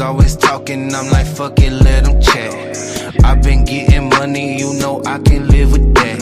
always talking, I'm like, fuck it, let them chat. I've been getting money, you know I can live with that.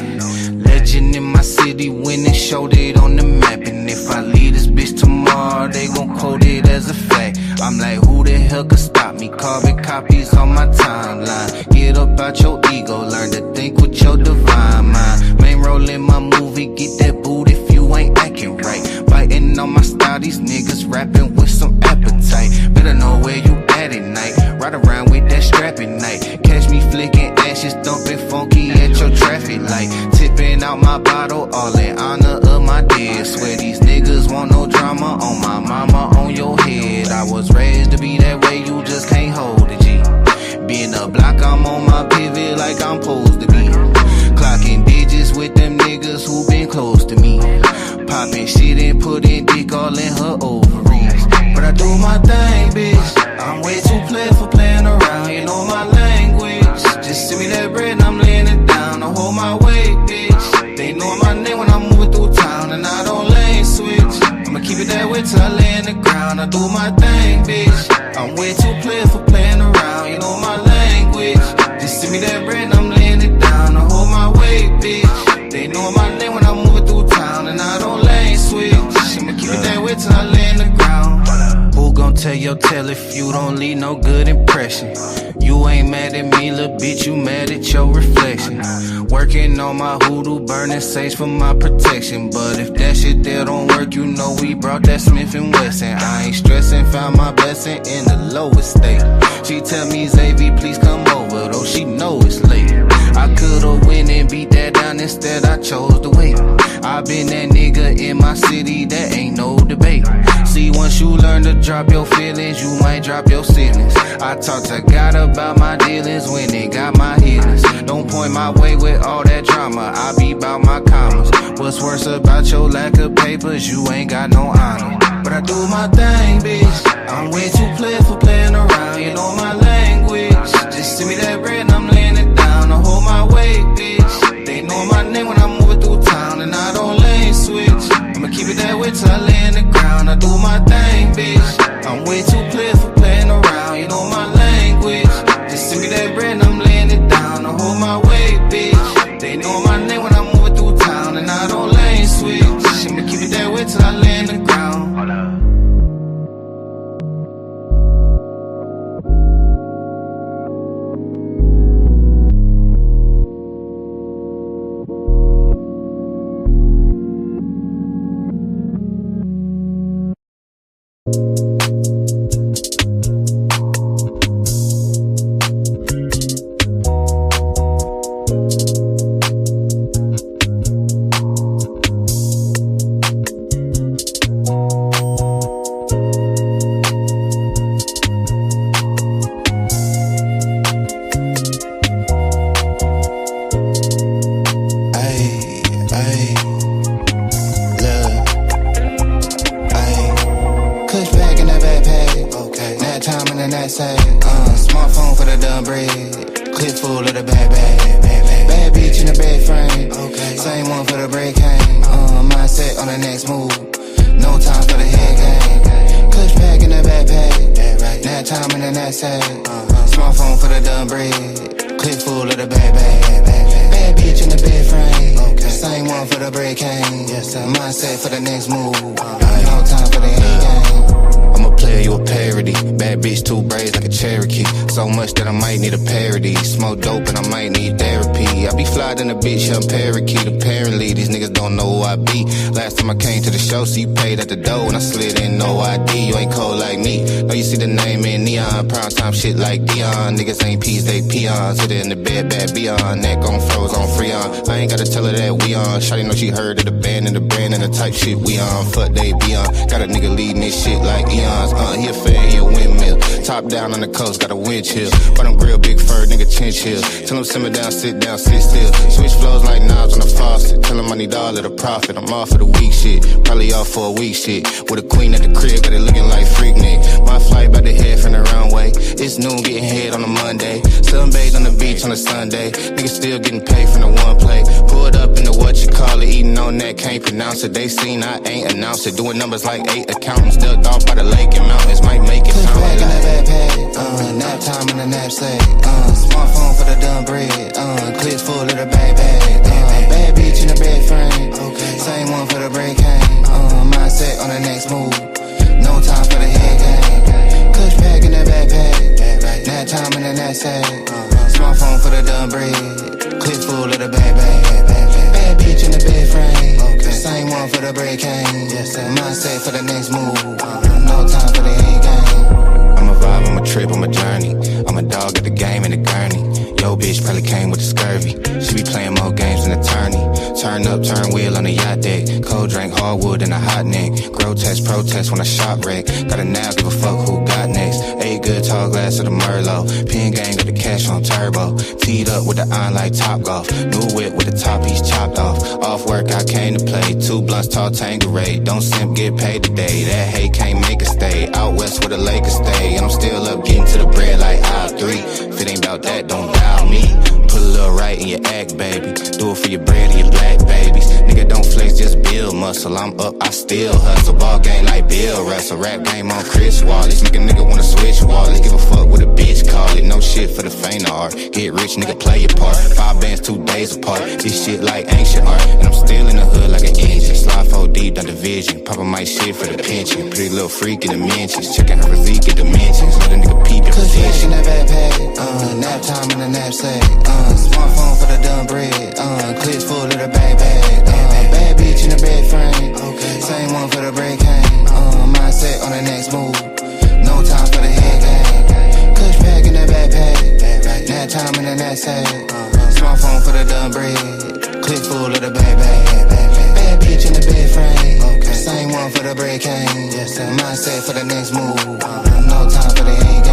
Legend in my city, winning, showed it on the map. And if I leave this bitch tomorrow, they gon' quote it as a fact. I'm like, who the hell could stop me? Carbon copies on my timeline. Get up out your ego, learn to think with your divine mind. Main role in my movie, get that boot if you ain't acting right. Biting on my style, these niggas rapping with some appetite. Better know where you at night. Ride around with that strap at night. Catch me flicking ashes, dumping funky at your traffic light. Tipping out my bottle, all in honor of my dead. Swear these niggas want no drama on my mama, on your head. I was raised to be that way, you just can't hold it, G. Being a block, I'm on my pivot like I'm supposed to be. Clocking digits with them niggas who been close to me. Popping shit and putting dick all in her ovaries. But I do my thing, bitch. I'm way too played for playing around, you know my language. Just send me that bread and I'm laying it down. I hold my weight, bitch. They know my name when I'm moving through town and I don't lane switch. I'ma keep it that way till I lay in the ground. I do my thing, bitch. I'm way too played for playing around, you know my language. Just send me that bread and I'm laying it down. I hold my weight, bitch. They know my name when I'm moving through town and I don't lane switch. I'ma keep it that way till I lay in the ground. Who gon' tell your tale if you don't leave no good impression? You ain't mad at me, little bitch, you mad at your reflection. Working on my hoodoo, burning sage for my protection. But if that shit there don't work, you know we brought that Smith & Wesson. I ain't stressing, found my blessing in the lowest state. She tell me, Xavier, please come over, though she know it's late. I could've went and beat that down, instead I chose to wait. I been that nigga in my city, that ain't no debate. See, once you learn to drop your feelings, you might drop your ceilings. I talk to God about my dealings when they got my healings. Don't point my way with all that drama, I be bout my commas. What's worse about your lack of papers, you ain't got no honor. But I do my thing, bitch. I'm way too played for playing around, you know my language. Just send me that bread and I'm laying it down. I hold my weight, bitch. They know my name when I'm moving through town and I don't lane switch. I'ma keep it that way till I lay in the ground. I do my thing, bitch. I'm way too played for playing around, you know my language. Just send me that bread and I'm laying it down. I hold my weight, bitch. They know my name when I'm moving through town and I don't lane switch. I'ma keep it that way till I lay in the ground. Smartphone for the dumb bread, clip full of the bad bitch in the bed frame. Same one for the break cane. Mindset on the next move, no time for the head game. Clutch pack in the backpack, nap time in the knapsack. Smartphone for the dumb bread, clip full of the bad bitch in the bed frame. Same one for the break cane. Mindset for the next move, no time for the head game. I'm a player, you a parody. Bad bitch, two braids like a Cherokee. So much that I might need a parody. Smoke dope and I might need therapy. I be fly than a bitch, young parakeet. Apparently, these niggas don't know who I be. Last time I came to the show, so you paid at the door and I slid in, no ID. You ain't cold like me. Know you see the name in neon. Prime time shit like Dion. Niggas ain't peas, they peons. Hit it in the bed, bad beyond. Neck on froze, on Freon. I ain't gotta tell her that we on. Shawty know she heard of the band and the brand and the type shit we on. Fuck they beyond. Got a nigga leading this shit like Eons. He a fan, he a windmill. Top down on the coast, got a wind chill. Bottom grill, big fur, nigga chinchill. Tell him simmer down, sit still. Switch flows like knobs on the faucet. Tell him I need all of the profit. I'm off for the week shit. Probably off for a week shit. With a queen at the crib, got it looking like Freaknik. My flight about to head from the runway. It's It's noon, getting head on a Monday. Sunbathe on the beach on a Sunday. Niggas still getting paid from the one play. Pulled up into what you call it, eating on that, can't pronounce it. They seen I ain't announced it. Doing numbers like 8 accountants. Ducked off by the lake and mountains. Might make it sound like that. Backpack, nap time in the knapsack. Smartphone for the done bread. Clips full of the bag bag. Bad bitch in the bed frame. Same one for the break hang. Mindset on the next move. No time for the head game. Clutch pack in the backpack. Nap time in the knapsack. Smartphone for the done bread. Clip full of the bag bag. Bad bitch in the bed frame. Same one for the break hang. Mindset for the next move. No time for the head game. I'm a vibe, I'm a trip, I'm a journey. I'm a dog at the game in the gurney. Yo, bitch probably came with the scurvy. She be playing more games than attorney. Turn up, turn wheel on the yacht deck. Cold drink, hardwood, and a hot neck. Grotesque protest when I shop wreck. Gotta now give a fuck who got next. 8 good tall glass of the Merlot. Pin gang got the cash on turbo. Teed up with the iron like Top Golf. New whip with the top piece chopped off. Off work, I came to play. 2 blunts, tall Tanqueray. Don't simp, get paid today. That hate can't make a stay. Out west where the Lakers stay. And I'm still up getting to the bread like aisle 3. If it ain't about that, don't dial me. Put a little right in your act, baby. Do it for your bread and your black babies. Nigga, don't flex, just build muscle. I'm up, I still hustle. Ball game like Bill Russell. Rap game on Chris Wallace. Make a nigga wanna switch wallets. Give a fuck what a bitch call it. No shit for the faint of heart. Get rich, nigga, play your part. 5 bands, 2 days apart. This shit like ancient art. And I'm still in the hood like an engine. Slide 4 deep, done division. Papa my shit for the pension. Pretty little freak in the mentions. Checking her physique at dimensions. Let a nigga peep your position. In that backpack. Nap time in the knapsack. Smartphone for the done bread. Clips full of the bag bag. Bad bitch in the bed frame. Same one for the break hang. Mindset on the next move. No time for the head game. Clutch pack in the backpack. Nap time in the knapsack. Smartphone for the done bread. Clip full of the bag bag. Bad bitch in the bed frame. Same one for the break hang. Mindset for the next move. No time for the head game.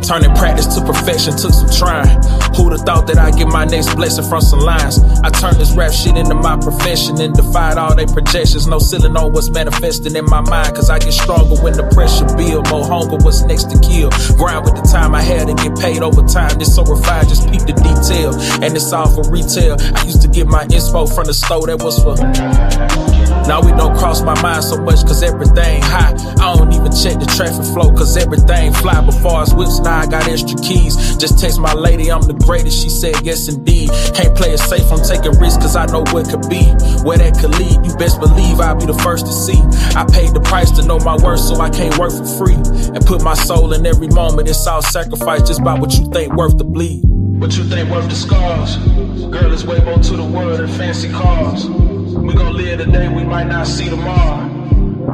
Turning practice to perfection took some trying. Who'da thought that I'd get my next blessing from some lines? I turned this rap shit into my profession and defied all they projections. No ceiling on what's manifesting in my mind, cause I get stronger when the pressure build. More hunger, what's next to kill. Grind with the time I had and get paid over time. This so refined, just peep the detail. And it's all for retail. I used to get my inspo from the store that was for... Now we don't cross my mind so much cause everything hot. I don't even check the traffic flow cause everything fly. Before us whips, now I got extra keys. Just text my lady, I'm the greatest, she said yes indeed. Can't play it safe, I'm taking risks cause I know what could be. Where that could lead, you best believe I'll be the first to see. I paid the price to know my worth so I can't work for free. And put my soul in every moment, it's all sacrifice just by what you think worth the bleed. What you think worth the scars? Girl, it's way more to the world than fancy cars. We gon' live today, we might not see tomorrow.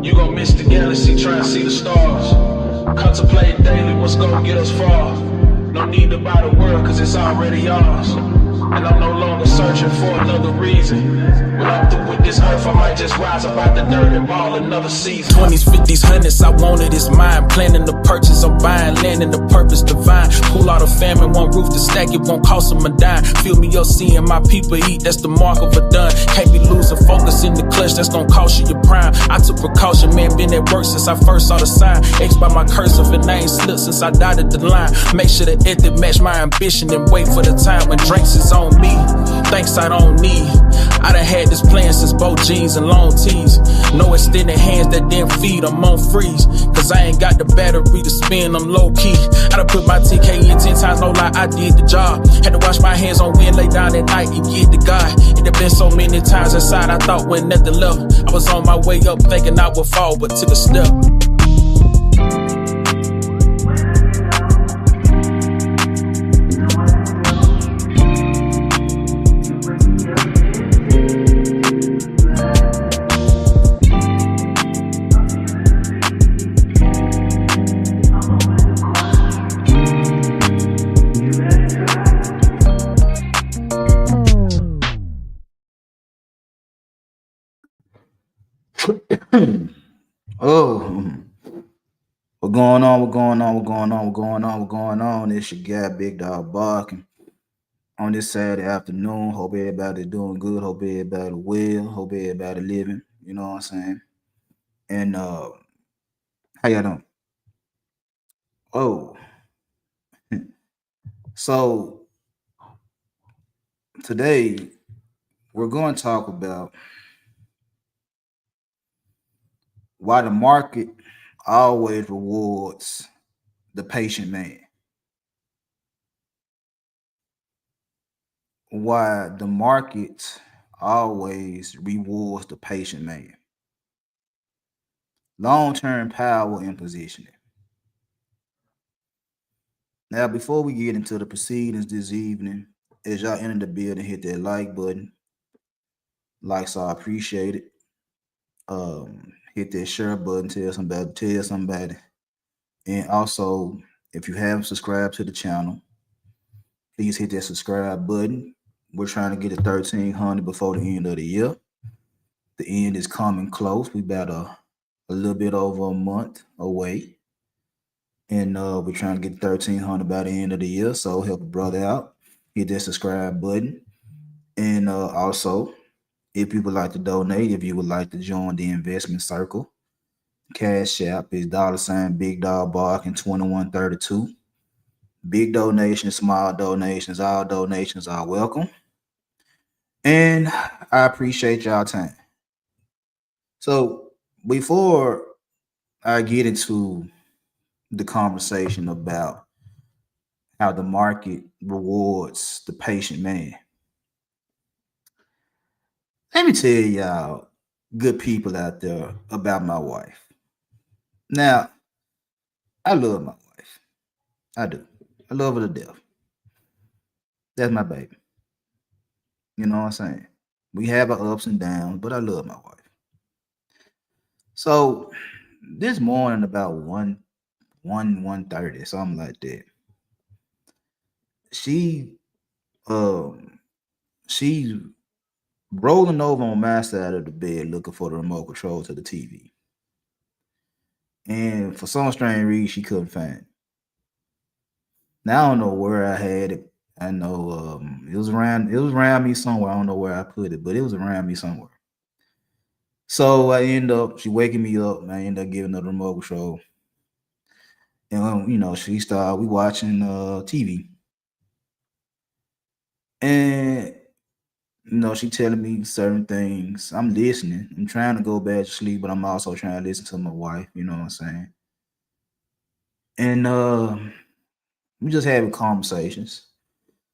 You gon' miss the galaxy, try and see the stars. Contemplate daily what's gon' get us far. No need to buy the world cause it's already ours. And I'm no longer searching for another reason. When I'm through with this earth, I might just rise up out the dirt and ball another season. 20s, 50s, 100s, I wanted it's mine. Planning the purchase, I'm buying land and the purpose divine. Pull out a family, one roof to stack, it won't cost them a dime. Fill me up seeing my people eat, that's the mark of a done. Can't be losing focus in the clutch, that's gonna cost you your prime. I took precaution, man, been at work since I first saw the sign. X by my cursive and I ain't slipped since I dotted the line. Make sure the ethic match my ambition and wait for the time when drinks is on on me. Thanks I don't need. I done had this plan since both jeans and long tees. No extended hands that didn't feed, I'm on freeze. Cause I ain't got the battery to spin, I'm low key. I done put my TK in 10 times, no lie, I did the job. Had to wash my hands on wind, lay down at night and get to God. It had been so many times inside, I thought when nothing left. I was on my way up thinking I would fall, but took a step. Oh, what's going on? What's going on? What's going on? What's going on? What's going on? It's your guy, Big Dog Barking. On this Saturday afternoon, hope everybody doing good. Hope everybody well. Hope everybody living. You know what I'm saying? And how y'all doing? Oh, so today we're going to talk about why the market always rewards the patient man. Why the market always rewards the patient man. Long-term power and positioning. Now, before we get into the proceedings this evening, as y'all enter the building, hit that like button. Likes are appreciated. Hit that share button, tell somebody. And also, if you haven't subscribed to the channel, please hit that subscribe button. We're trying to get to 1,300 before the end of the year. The end is coming close. We about a little bit over a month away. And we're trying to get 1,300 by the end of the year. So help a brother out. Hit that subscribe button. And also, if you would like to donate, if you would like to join the investment circle, Cash App is $ Big Dog Barking 2132. Big donations, small donations, all donations are welcome. And I appreciate y'all time. So before I get into the conversation about how the market rewards the patient man, let me tell y'all, good people out there, about my wife. Now, I love my wife. I do. I love her to death. That's my baby. You know what I'm saying? We have our ups and downs, but I love my wife. So this morning about 1:30, something like that, she's rolling over on my side of the bed looking for the remote control to the TV. And for some strange reason, she couldn't find it. Now I don't know where I had it. I know it was around me somewhere. I don't know where I put it, but it was around me somewhere. So she waking me up, and I end up giving her the remote control. And we watching TV. And she telling me certain things. I'm listening. I'm trying to go back to sleep, but I'm also trying to listen to my wife, you know what I'm saying? And we just having conversations.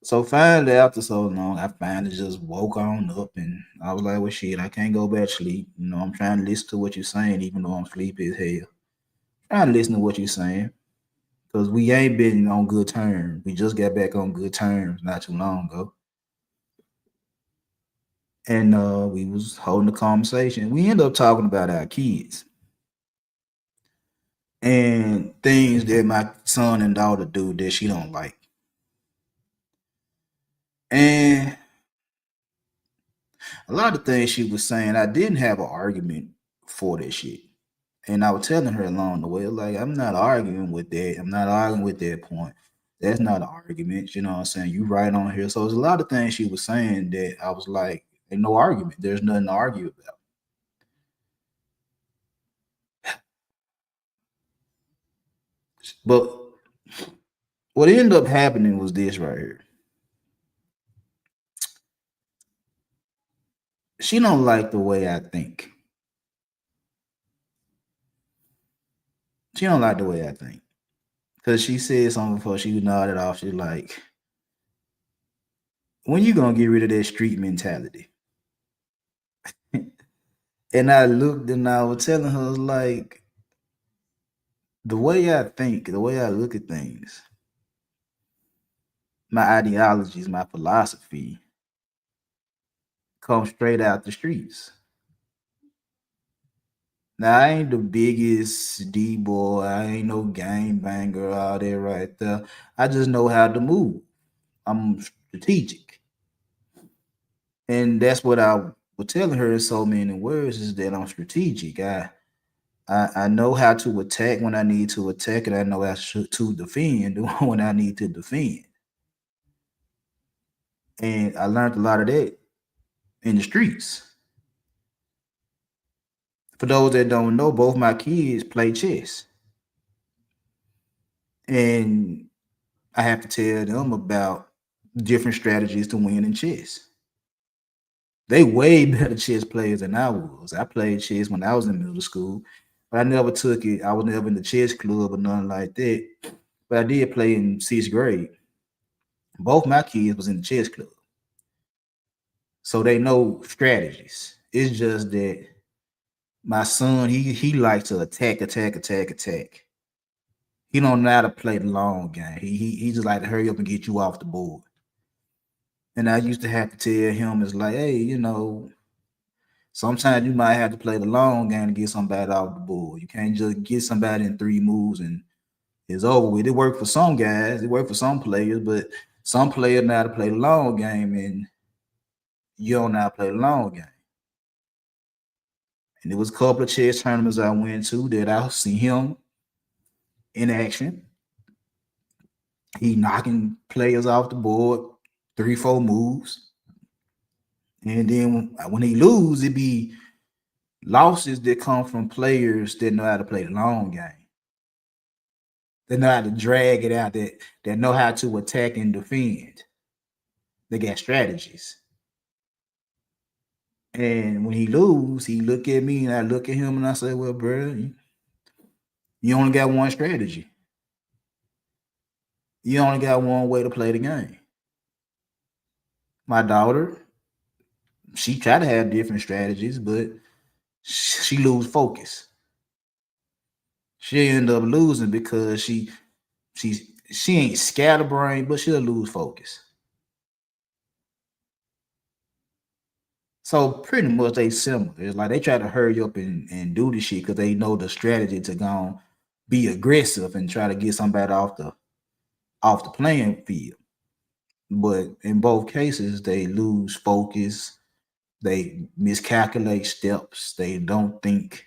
So finally, after so long, I finally just woke on up, and I was like, well, shit, I can't go back to sleep. I'm trying to listen to what you're saying, even though I'm sleepy as hell. Trying to listen to what you're saying, because we ain't been on good terms. We just got back on good terms not too long ago. And we was holding a conversation. We ended up talking about our kids and things that my son and daughter do that she don't like. And a lot of things she was saying, I didn't have an argument for that shit. And I was telling her along the way, like, I'm not arguing with that. I'm not arguing with that point. That's not an argument. You know what I'm saying? You right on here. So there's a lot of things she was saying that I was like, ain't no argument. There's nothing to argue about. But what ended up happening was this right here. she don't like the way I think. She don't like the way I think. Cause she said something before she nodded off. She's like, when you gonna get rid of that street mentality? And I looked and I was telling her like the way I think, the way I look at things, my ideologies, my philosophy come straight out the streets. Now I ain't the biggest D boy, I ain't no gang banger out there right there. I just know how to move. I'm strategic. And that's what I was telling her in so many words is that I'm strategic. I know how to attack when I need to attack, and I know how to defend when I need to defend. And I learned a lot of that in the streets. For those that don't know, both my kids play chess. And I have to tell them about different strategies to win in chess. They way better chess players than I was. I played chess when I was in middle school, but I never took it. I was never in the chess club or nothing like that. But I did play in 6th grade. Both my kids was in the chess club. So they know strategies. It's just that my son, he likes to attack. He don't know how to play the long game. He just like to hurry up and get you off the board. And I used to have to tell him, it's like, hey, you know, sometimes you might have to play the long game to get somebody off the board. You can't just get somebody in 3 moves and it's over with. It worked for some guys, it worked for some players, but some players know how to play the long game and you don't know how to play the long game. And there was a couple of chess tournaments I went to that I see him in action. He knocking players off the board, 3-4 moves. And then when he lose, it be losses that come from players that know how to play the long game. They know how to drag it out, that know how to attack and defend. They got strategies. And when he lose, he look at me and I look at him and I say, well, bro, you only got one strategy. You only got one way to play the game. My daughter, she try to have different strategies, but she lose focus. She end up losing because she ain't scatterbrained, but she'll lose focus. So pretty much they similar. It's like they try to hurry up and do this shit because they know the strategy to go be aggressive and try to get somebody off the playing field. But in both cases, they lose focus, they miscalculate steps, they don't think,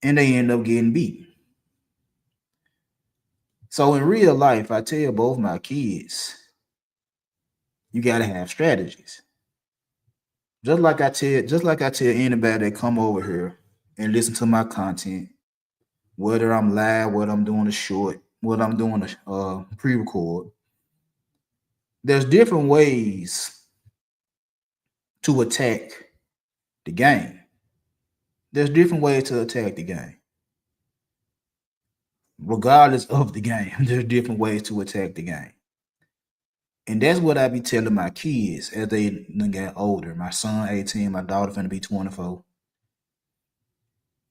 and they end up getting beat. So in real life, I tell both my kids, you gotta have strategies. Just like I tell anybody that come over here and listen to my content, whether I'm live, whether I'm doing a short, whether I'm doing a pre-record, there's different ways to attack the game. There's different ways to attack the game. Regardless of the game, there's different ways to attack the game. And that's what I be telling my kids as they get older. My son 18, my daughter finna be 24.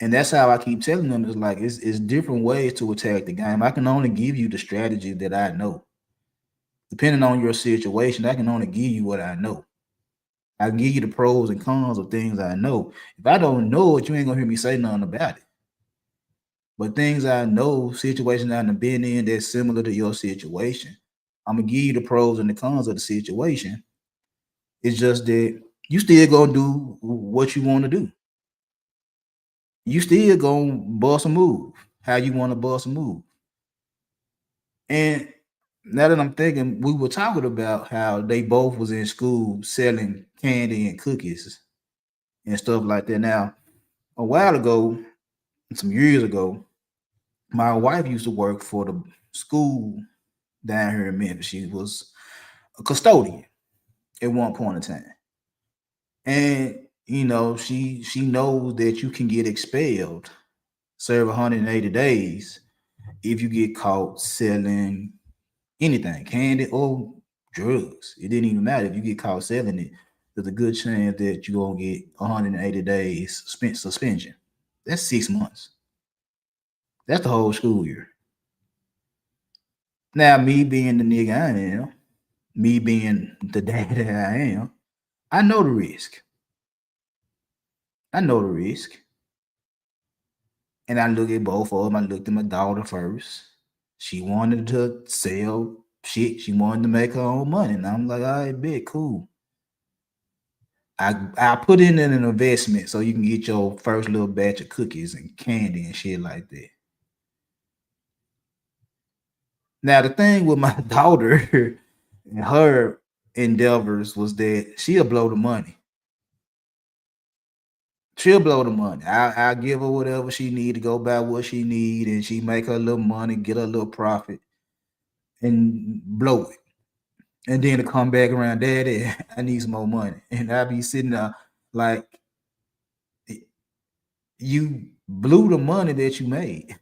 And that's how I keep telling them, it's like it's different ways to attack the game. I can only give you the strategy that I know. Depending on your situation, I can only give you what I know. I can give you the pros and cons of things I know. If I don't know it, you ain't gonna hear me say nothing about it. But things I know, situations I've been in that's similar to your situation, I'm gonna give you the pros and the cons of the situation. It's just that you still gonna do what you want to do. You still gonna bust a move how you want to bust a move. And now that I'm thinking, we were talking about how they both was in school selling candy and cookies and stuff like that. Now, a while ago, some years ago, my wife used to work for the school down here in Memphis. She was a custodian at one point in time. And You know, she knows that you can get expelled, serve 180 days if you get caught selling anything, candy or drugs. It didn't even matter if you get caught selling it. There's a good chance that you're gonna get 180 days suspension. That's 6 months. That's the whole school year. Now, me being the nigga I am, me being the dad that I am, I know the risk. I know the risk. And I look at both of them. I looked at my daughter first. She wanted to sell shit. She wanted to make her own money. And I'm like, all right, bet, cool. I put in an investment so you can get your first little batch of cookies and candy and shit like that. Now, the thing with my daughter and her endeavors was that she'll blow the money. She'll blow the money. I give her whatever she need to go buy what she need, and she make her little money, get her little profit, and blow it. And then to come back around, Daddy, I need some more money. And I be sitting there like, you blew the money that you made.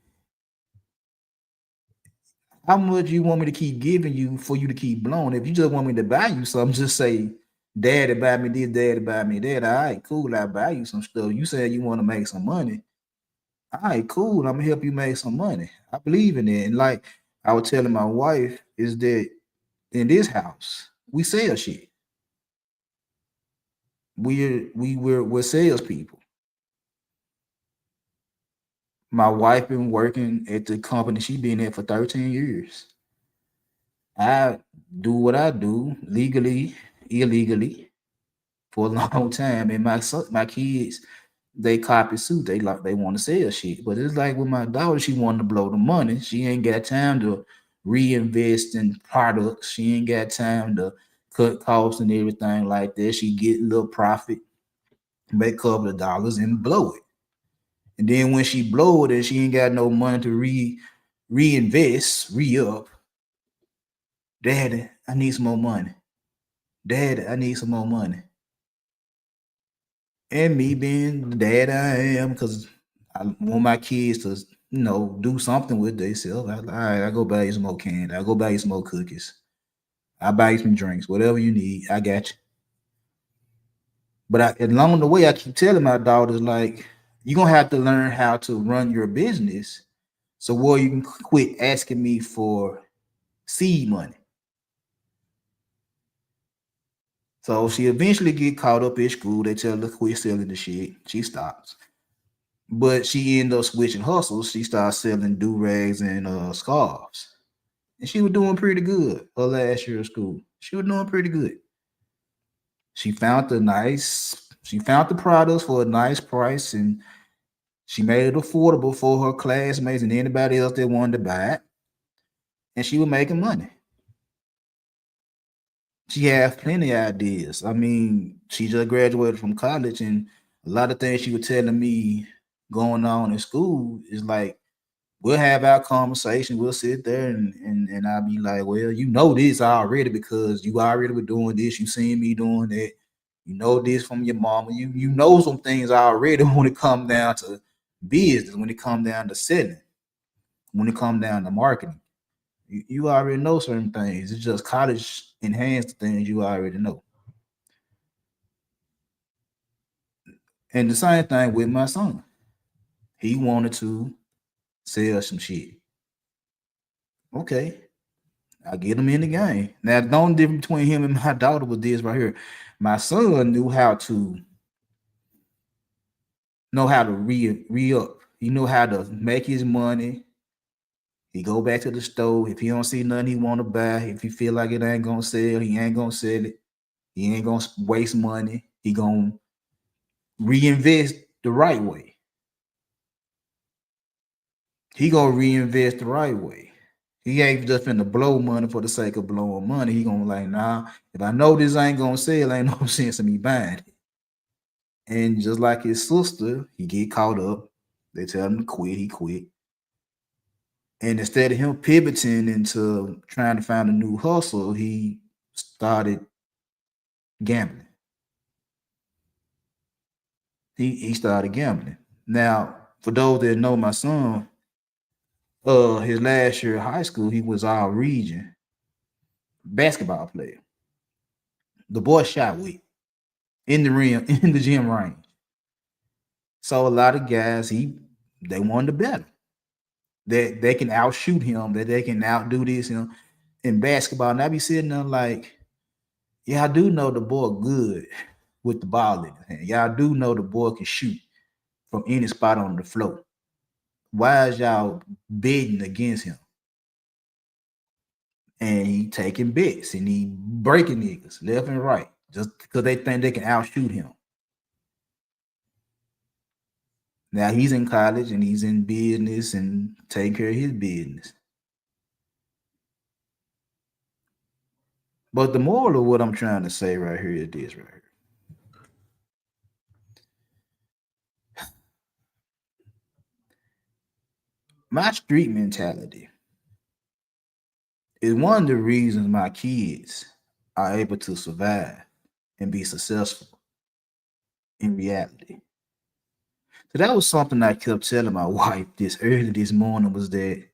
How much you want me to keep giving you for you to keep blowing? If you just want me to buy you something, just say, Daddy buy me this, Daddy buy me that. All right, cool. I buy you some stuff. You said you want to make some money. All right, cool. I'm gonna help you make some money. I believe in it. And like I was telling my wife, is that in this house, we sell shit. We're salespeople. My wife been working at the company she been at for 13 years. I do what I do legally, illegally for a long time, and my kids they copy suit. They want to sell shit, but it's like with my daughter, she wanted to blow the money. She ain't got time to reinvest in products. She ain't got time to cut costs and everything like that. She get a little profit, make a couple of dollars, and blow it. And then when she blow it and she ain't got no money to reinvest, re-up, Daddy, I need some more money. Daddy, I need some more money. And me being the dad I am, because I want my kids to, do something with themselves. All right, I go buy you some more candy. I go buy you some more cookies. I buy you some drinks, whatever you need. I got you. But along the way, I keep telling my daughters, like, you're gonna have to learn how to run your business. So you can quit asking me for seed money. So she eventually get caught up in school. They tell her to quit selling the shit. She stops. But she ended up switching hustles. She started selling do-rags and scarves. And she was doing pretty good her last year of school. She was doing pretty good. She found the products for a nice price, and she made it affordable for her classmates and anybody else that wanted to buy it. And she was making money. She had plenty of ideas. I mean, she just graduated from college, and a lot of things she was telling me going on in school is like, we'll have our conversation. We'll sit there and I'll be like, well, you know this already because you already were doing this. You seen me doing that. You know this from your mama. You know some things already when it comes down to business, when it comes down to selling, when it comes down to marketing. You already know certain things. It's just college enhanced things you already know. And the same thing with my son. He wanted to sell some shit. Okay, I get him in the game. Now, the only difference between him and my daughter was this right here. My son knew how to re-up. He knew how to make his money. He go back to the store. If he don't see nothing he want to buy, if he feel like it ain't gonna sell, he ain't gonna sell it. He ain't gonna waste money. He gonna reinvest the right way. He gonna reinvest the right way. He ain't just finna blow money for the sake of blowing money. He gonna like, nah, if I know this ain't gonna sell, ain't no sense in me buying it. And just like his sister, he get caught up. They tell him to quit, he quit. And instead of him pivoting into trying to find a new hustle, he started gambling. he started gambling. Now, for those that know my son, his last year of high school, he was our region basketball player. The boy shot with in the rim, in the gym range. So a lot of guys, they wanted to bet him. That they can outshoot him, that they can outdo this, in basketball. And I be sitting there like, yeah, I do know the boy good with the ball in his hand. Y'all do know the boy can shoot from any spot on the floor. Why is y'all betting against him? And he taking bets and he breaking niggas left and right just because they think they can outshoot him. Now he's in college and he's in business and taking care of his business. But the moral of what I'm trying to say right here is this right here. My street mentality is one of the reasons my kids are able to survive and be successful in reality. So that was something I kept telling my wife this morning, was that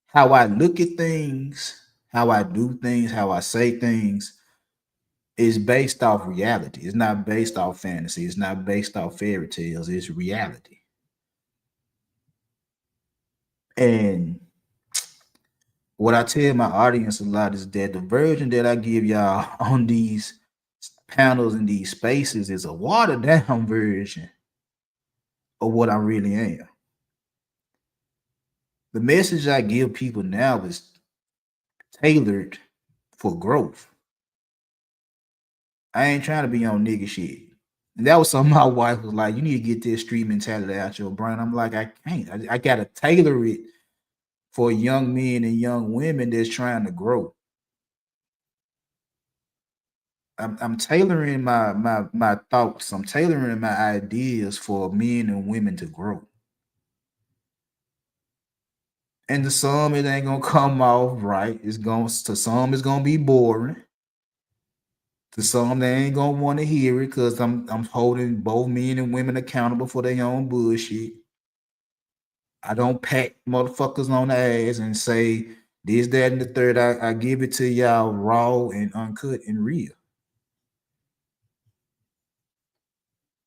how I look at things, how I do things, how I say things is based off reality. It's not based off fantasy. It's not based off fairy tales. It's reality. And what I tell my audience a lot is that the version that I give y'all on these panels and these spaces is a watered down version of what I really am. The message I give people now is tailored for growth. I ain't trying to be on nigga shit. And that was something my wife was like, you need to get this street mentality out your brain. I'm like, I can't. I gotta tailor it for young men and young women that's trying to grow. I'm tailoring my thoughts. I'm tailoring my ideas for men and women to grow. And to some, it ain't gonna come off right. To some, it's gonna be boring. To some, they ain't gonna want to hear it because I'm holding both men and women accountable for their own bullshit. I don't pat motherfuckers on the ass and say this, that, and the third. I give it to y'all raw and uncut and real.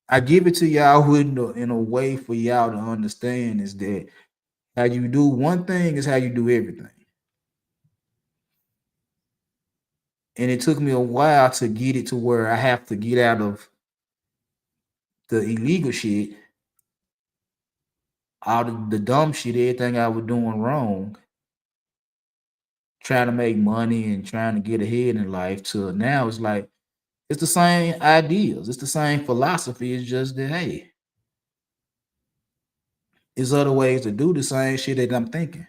I give it to y'all in a way for y'all to understand is that how you do one thing is how you do everything. And it took me a while to get it to where I have to get out of the illegal shit, out of the dumb shit, everything I was doing wrong, trying to make money and trying to get ahead in life, to now it's like it's the same ideas, it's the same philosophy. It's just that, hey, there's other ways to do the same shit that I'm thinking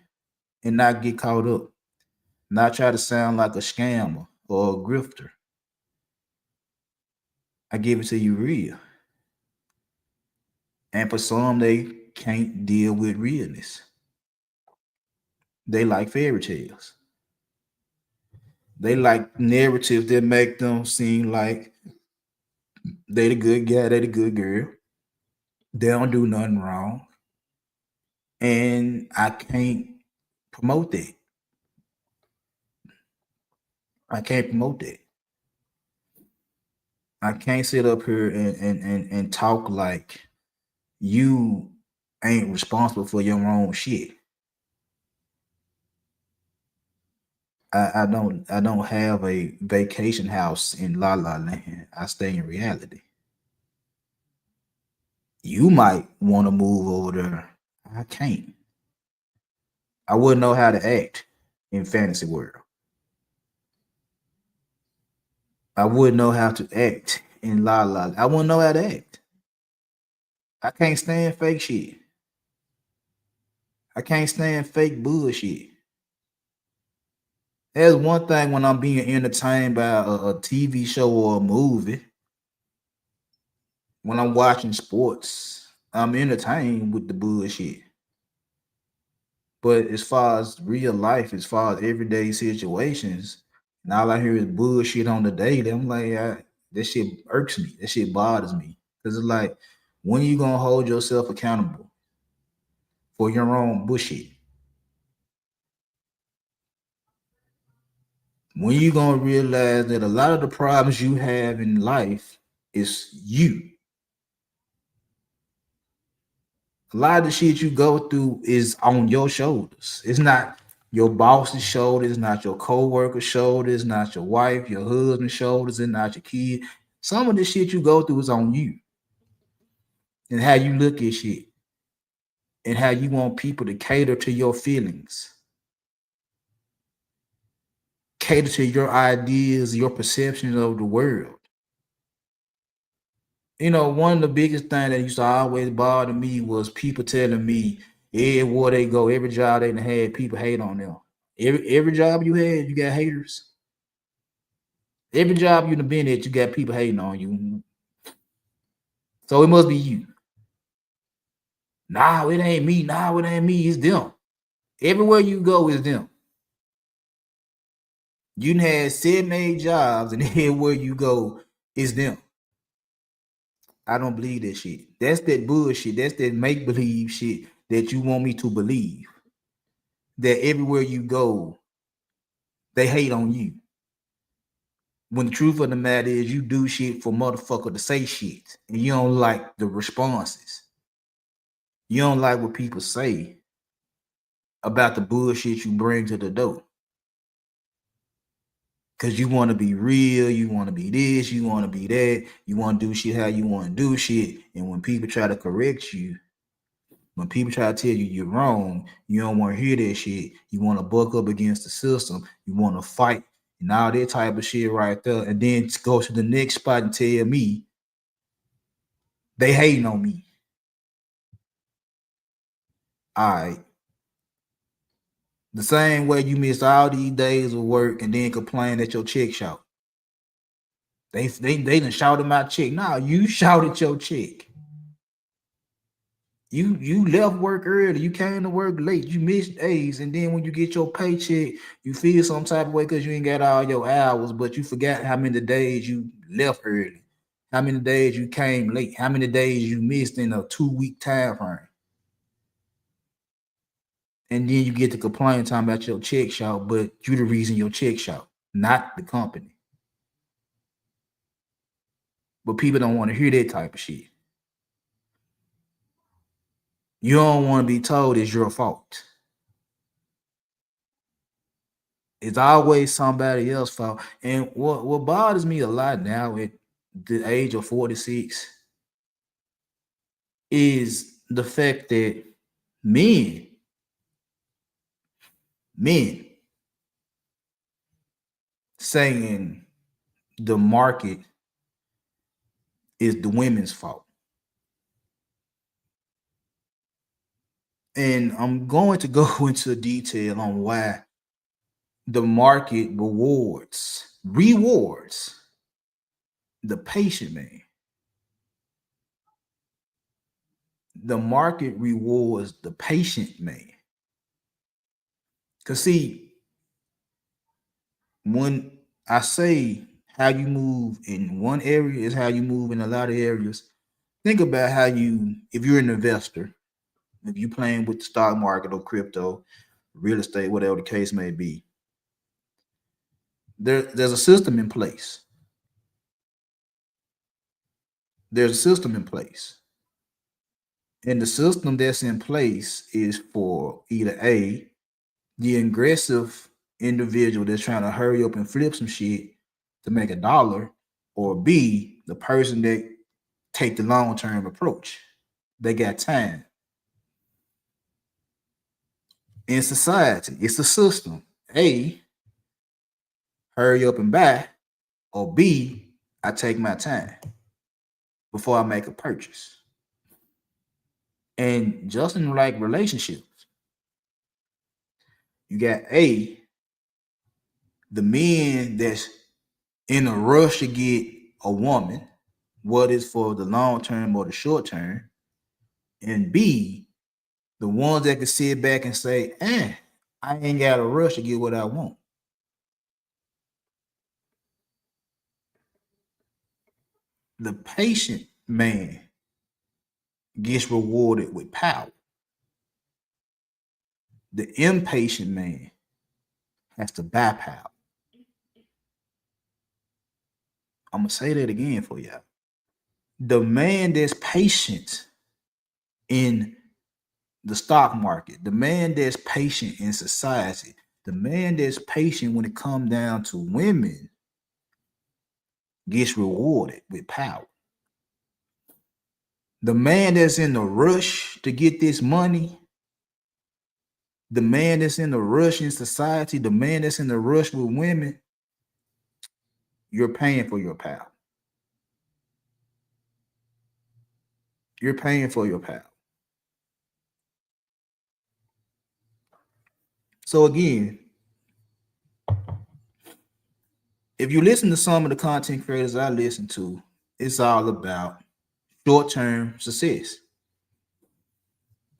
and not get caught up, not try to sound like a scammer or a grifter. I give it to you real. And for some, they can't deal with realness. They like fairy tales. They like narratives that make them seem like they the good guy, they the good girl. They don't do nothing wrong. And I can't promote that. I can't promote that. I can't sit up here and talk like you ain't responsible for your own shit. I don't have a vacation house in La La Land. I stay in reality. You might want to move over there. I can't. I wouldn't know how to act in fantasy world. I wouldn't know how to act in La La. I wouldn't know how to act. I can't stand fake shit. I can't stand fake bullshit. There's one thing when I'm being entertained by a TV show or a movie. When I'm watching sports, I'm entertained with the bullshit. But as far as real life, as far as everyday situations, and all I hear is bullshit on the daily, I'm like, that shit irks me. That shit bothers me. Because it's like, When are you gonna hold yourself accountable for your own bullshit? When you gonna realize that a lot of the problems you have in life is you? A lot of the shit you go through is on your shoulders. It's not your boss's shoulders, it's not your co-worker's shoulders, it's not your wife, your husband's shoulders, it's not your kid. Some of the shit you go through is on you. And how you look at shit. And how you want people to cater to your feelings. Cater to your ideas, your perceptions of the world. You know, one of the biggest things that used to always bother me was people telling me everywhere they go, every job they had, people hate on them. Every job you had, you got haters. Every job you've been at, you got people hating on you. So it must be you. Nah, it ain't me. Nah, it ain't me. It's them. Everywhere you go is them. You done had 7, 8 jobs, and everywhere you go is them. I don't believe that shit. That's that bullshit. That's that make-believe shit that you want me to believe. That everywhere you go, they hate on you. When the truth of the matter is you do shit for motherfucker to say shit. And you don't like the responses. You don't like what people say about the bullshit you bring to the door. Because you want to be real, you want to be this, you want to be that, you want to do shit how you want to do shit. And when people try to correct you, when people try to tell you you're wrong, you don't want to hear that shit. You want to buck up against the system. You want to fight and all that type of shit right there. And then go to the next spot and tell me they hating on me. All right. The same way you missed all these days of work and then complain that your check short. They done shouted my check. Nah, you shouted your check. You left work early. You came to work late. You missed days, and then when you get your paycheck, you feel some type of way because you ain't got all your hours, but you forgot how many days you left early, how many days you came late, how many days you missed in a 2-week time frame. And then you get to complain talking about your check short, but you the reason your check short, not the company. But people don't want to hear that type of shit. You don't want to be told it's your fault. It's always somebody else's fault. And what bothers me a lot now at the age of 46 is the fact that men saying the market is the women's fault. And I'm going to go into detail on why the market rewards the patient man. The market rewards the patient man. Because see, when I say how you move in one area is how you move in a lot of areas, think about how you, if you're an investor, if you're playing with the stock market or crypto, real estate, whatever the case may be, there's a system in place. There's a system in place. And the system that's in place is for either A, the aggressive individual that's trying to hurry up and flip some shit to make $1, or B, the person that take the long-term approach. They got time. In society, it's a system. A, hurry up and buy, or B, I take my time before I make a purchase. And just in like relationships, you got A, the men that's in a rush to get a woman, whether it's for the long term or the short term, and B, the ones that can sit back and say, I ain't got a rush to get what I want. The patient man gets rewarded with power. The impatient man has to buy power. I'm going to say that again for y'all. The man that's patient in the stock market, the man that's patient in society, the man that's patient when it comes down to women gets rewarded with power. The man that's in the rush to get this money, the man that's in the rush in society, the man that's in the rush with women, you're paying for your power. You're paying for your power. So again, if you listen to some of the content creators I listen to, it's all about short-term success.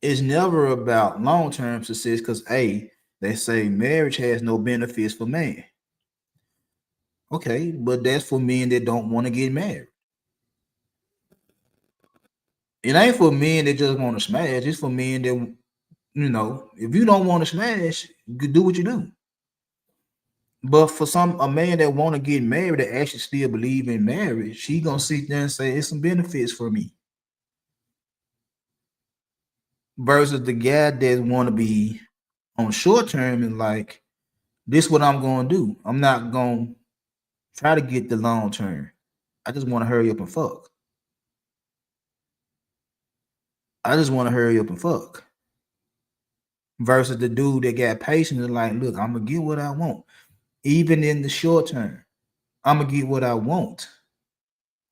It's never about long-term success because they say marriage has no benefits for man. Okay, but that's for men that don't want to get married. It ain't for men that just want to smash. It's for men that, if you don't want to smash, you do what you do. But for a man that want to get married that actually still believe in marriage, he gonna sit there and say it's some benefits for me. Versus the guy that want to be on short term and like, this what I'm gonna do. I'm not gonna try to get the long term. I just want to hurry up and fuck. Versus the dude that got patience and like, look, I'm gonna get what I want. Even in the short term, I'm gonna get what I want.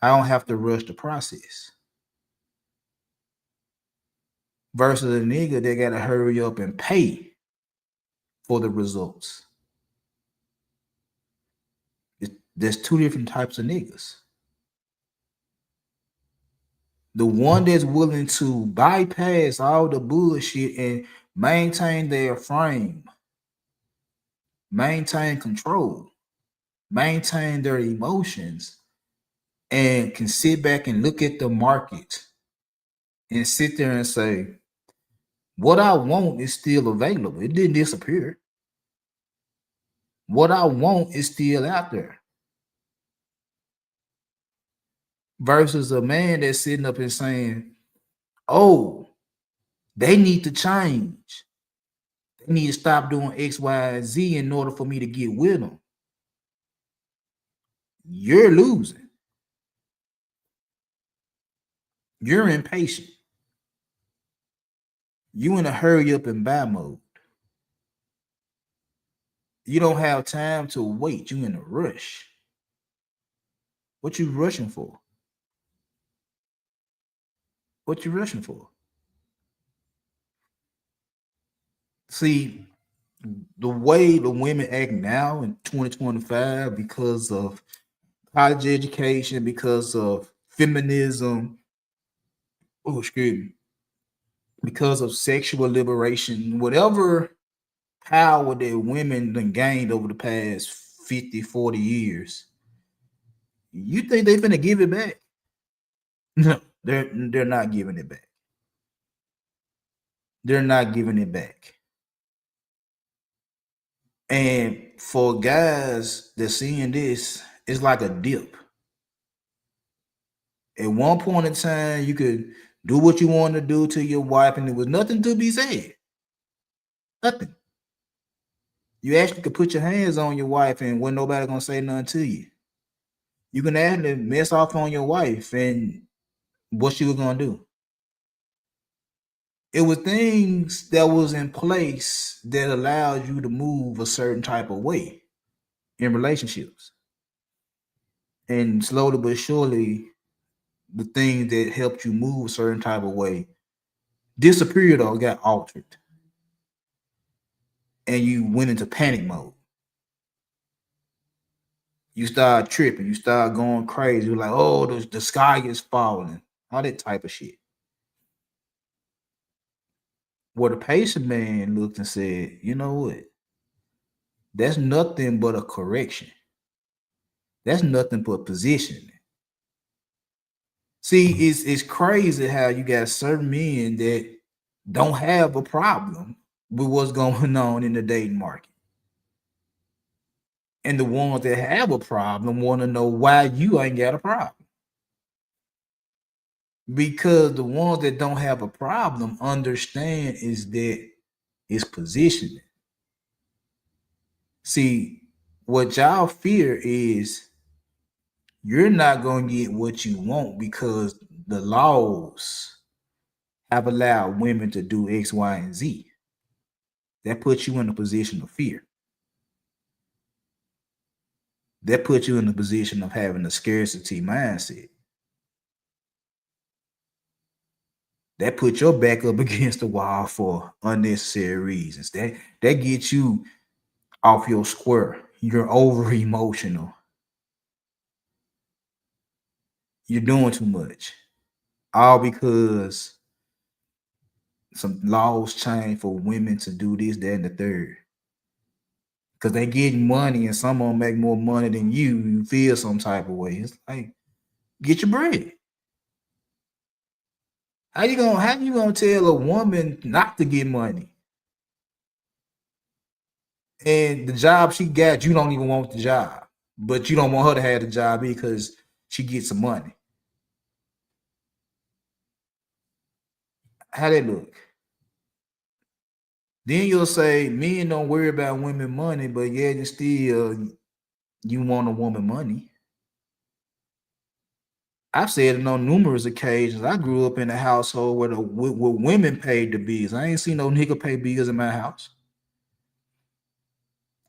I don't have to rush the process. Versus a nigga that gotta hurry up and pay for the results. There's two different types of niggas. The one that's willing to bypass all the bullshit and maintain their frame, maintain control, maintain their emotions, and can sit back and look at the market and sit there and say, what I want is still available. It didn't disappear. What I want is still out there. Versus a man that's sitting up and saying, oh, they need to change. They need to stop doing X, Y, and Z in order for me to get with them. You're losing. You're impatient. You in a hurry up and buy mode. You don't have time to wait. You in a rush. What you rushing for? What you rushing for? See, the way the women act now in 2025 because of college education, because of feminism, because of sexual liberation, whatever power that women done gained over the past 50, 40 years, you think they're gonna give it back? No, they're not giving it back. They're not giving it back. And for guys that seeing this, it's like a dip. At one point in time, you could do what you want to do to your wife, and there was nothing to be said. Nothing. You actually could put your hands on your wife, and wasn't nobody gonna say nothing to you. You can actually mess off on your wife, and what she was gonna do? It was things that was in place that allowed you to move a certain type of way in relationships. And slowly but surely, the things that helped you move a certain type of way disappeared or got altered. And you went into panic mode. You start tripping. You start going crazy. You're like, oh, the sky is falling. All that type of shit. Where the patient man looked and said, you know what? That's nothing but a correction. That's nothing but positioning. See, it's crazy how you got certain men that don't have a problem with what's going on in the dating market. And the ones that have a problem want to know why you ain't got a problem. Because the ones that don't have a problem understand is that it's positioning. See, what y'all fear is you're not going to get what you want because the laws have allowed women to do X, Y, and Z. That puts you in a position of fear. That puts you in a position of having a scarcity mindset. That puts your back up against the wall for unnecessary reasons. That gets you off your square. You're over emotional. You're doing too much. All because some laws change for women to do this, that, and the third. Because they getting money and some of them make more money than you. You feel some type of way. It's like, get your bread. How you gonna tell a woman not to get money? And the job she got, you don't even want the job. But you don't want her to have the job because she gets some money. How that look? Then you'll say men don't worry about women money, but yet and still you want a woman money. I've said it on numerous occasions. I grew up in a household where women paid the bills. I ain't seen no nigga pay bills in my house.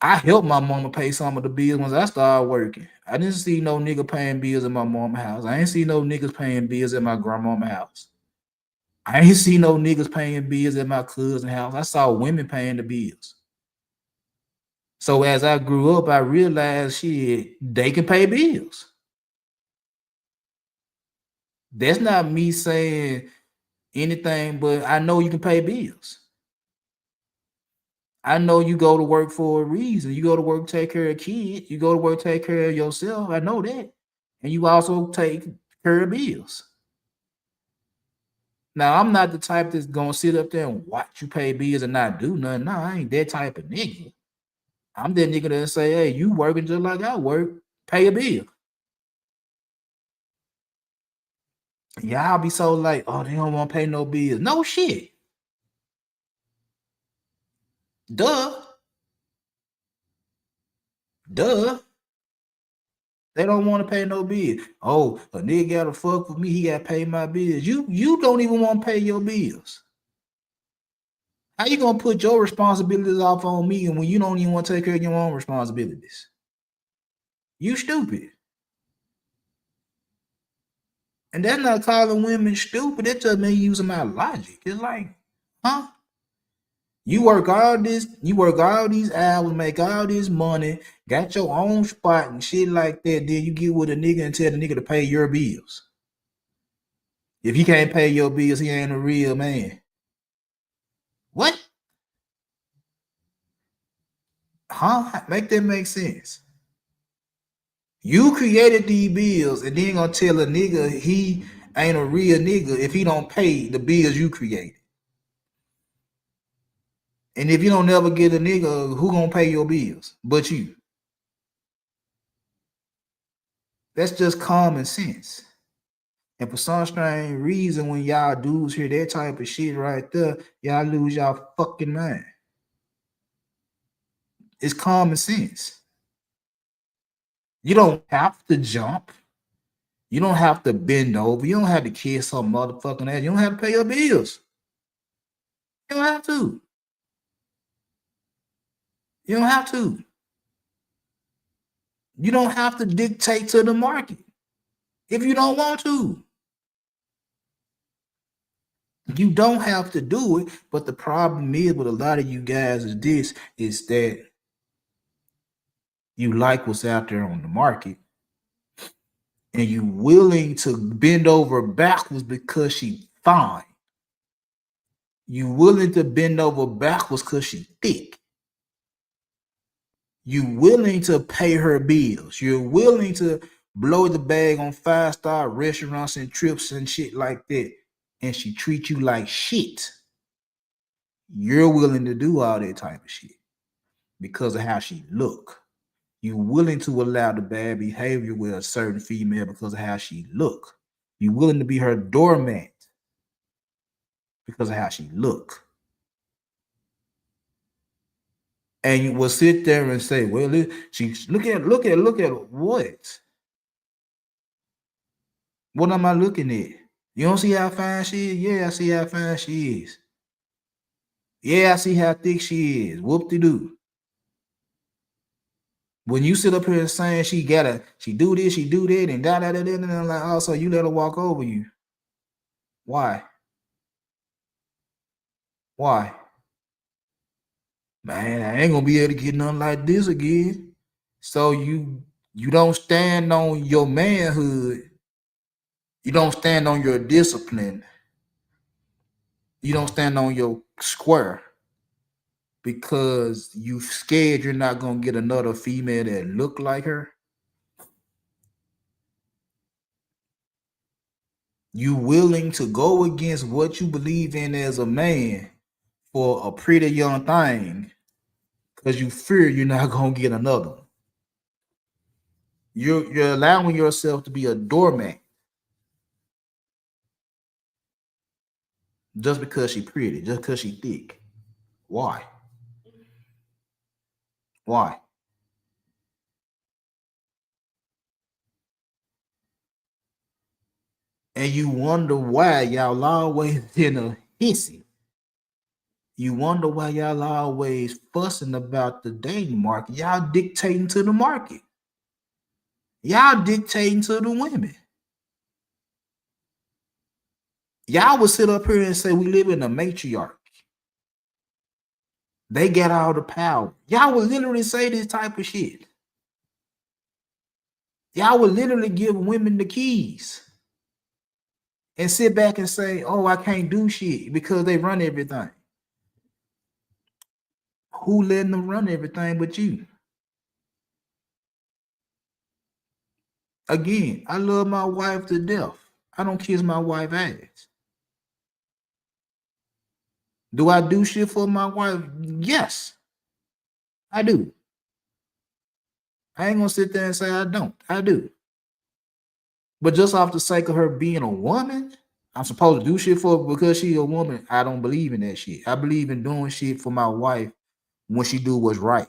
I helped my mama pay some of the bills once I started working. I didn't see no nigga paying bills in my mama's house. I ain't see no niggas paying bills at my grandmama's house. I ain't see no niggas paying bills at my cousin's house. I saw women paying the bills. So as I grew up, I realized shit, they can pay bills. That's not me saying anything, but I know you can pay bills. I know you go to work for a reason. You go to work, take care of kids. You go to work, take care of yourself. I know that. And you also take care of bills. Now, I'm not the type that's going to sit up there and watch you pay bills and not do nothing. No, I ain't that type of nigga. I'm that nigga that say, hey, you working just like I work. Pay a bill. Y'all be so like, oh, they don't want to pay no bills. No shit. Duh. They don't want to pay no bills. Oh, a nigga gotta fuck with me. He gotta pay my bills. You don't even want to pay your bills. How you gonna put your responsibilities off on me and when you don't even want to take care of your own responsibilities? You stupid. And that's not calling women stupid. That's just me using my logic. It's like, huh? You work all these hours, make all this money, got your own spot and shit like that. Then you get with a nigga and tell the nigga to pay your bills. If he can't pay your bills, he ain't a real man. What? Huh? Make that make sense. You created these bills and then gonna tell a nigga he ain't a real nigga if he don't pay the bills you created. And if you don't never get a nigga, who gonna pay your bills but you? That's just common sense. And for some strange reason, when y'all dudes hear that type of shit right there, y'all lose y'all fucking mind. It's common sense. You don't have to jump. You don't have to bend over. You don't have to kiss some motherfucking ass. You don't have to pay your bills. You don't have to. You don't have to. You don't have to dictate to the market if you don't want to. You don't have to do it, but the problem is with a lot of you guys is that you like what's out there on the market and you willing to bend over backwards because she fine. You willing to bend over backwards because she thick. You willing to pay her bills. You're willing to blow the bag on 5-star restaurants and trips and shit like that, and she treat you like shit, you're willing to do all that type of shit because of how she look. You willing to allow the bad behavior with a certain female because of how she look. You willing to be her doormat because of how she look. And you will sit there and say, well, she look at what? What am I looking at? You don't see how fine she is? Yeah, I see how fine she is. Yeah, I see how thick she is. Whoop-de-doo. When you sit up here saying she do this, she do that, and da-da-da-da, and I'm like, oh, so you let her walk over you. Why? Why? Man, I ain't gonna be able to get nothing like this again. So you don't stand on your manhood. You don't stand on your discipline. You don't stand on your square because you scared you're not gonna get another female that look like her. You willing to go against what you believe in as a man for a pretty young thing because you fear you're not gonna get another one. You're allowing yourself to be a doormat just because she pretty, just because she thick. Why? Why? And you wonder why y'all always in a hissy. You wonder why y'all always fussing about the dating market. Y'all dictating to the market. Y'all dictating to the women. Y'all would sit up here and say we live in a matriarchy. They got all the power. Y'all would literally say this type of shit. Y'all would literally give women the keys and sit back and say, oh, I can't do shit because they run everything. Who letting them run everything but you? Again, I love my wife to death. I don't kiss my wife's ass. Do I do shit for my wife? Yes, I do. I ain't gonna sit there and say I don't. I do. But just off the sake of her being a woman, I'm supposed to do shit for her because she's a woman. I don't believe in that shit. I believe in doing shit for my wife when she do what's right.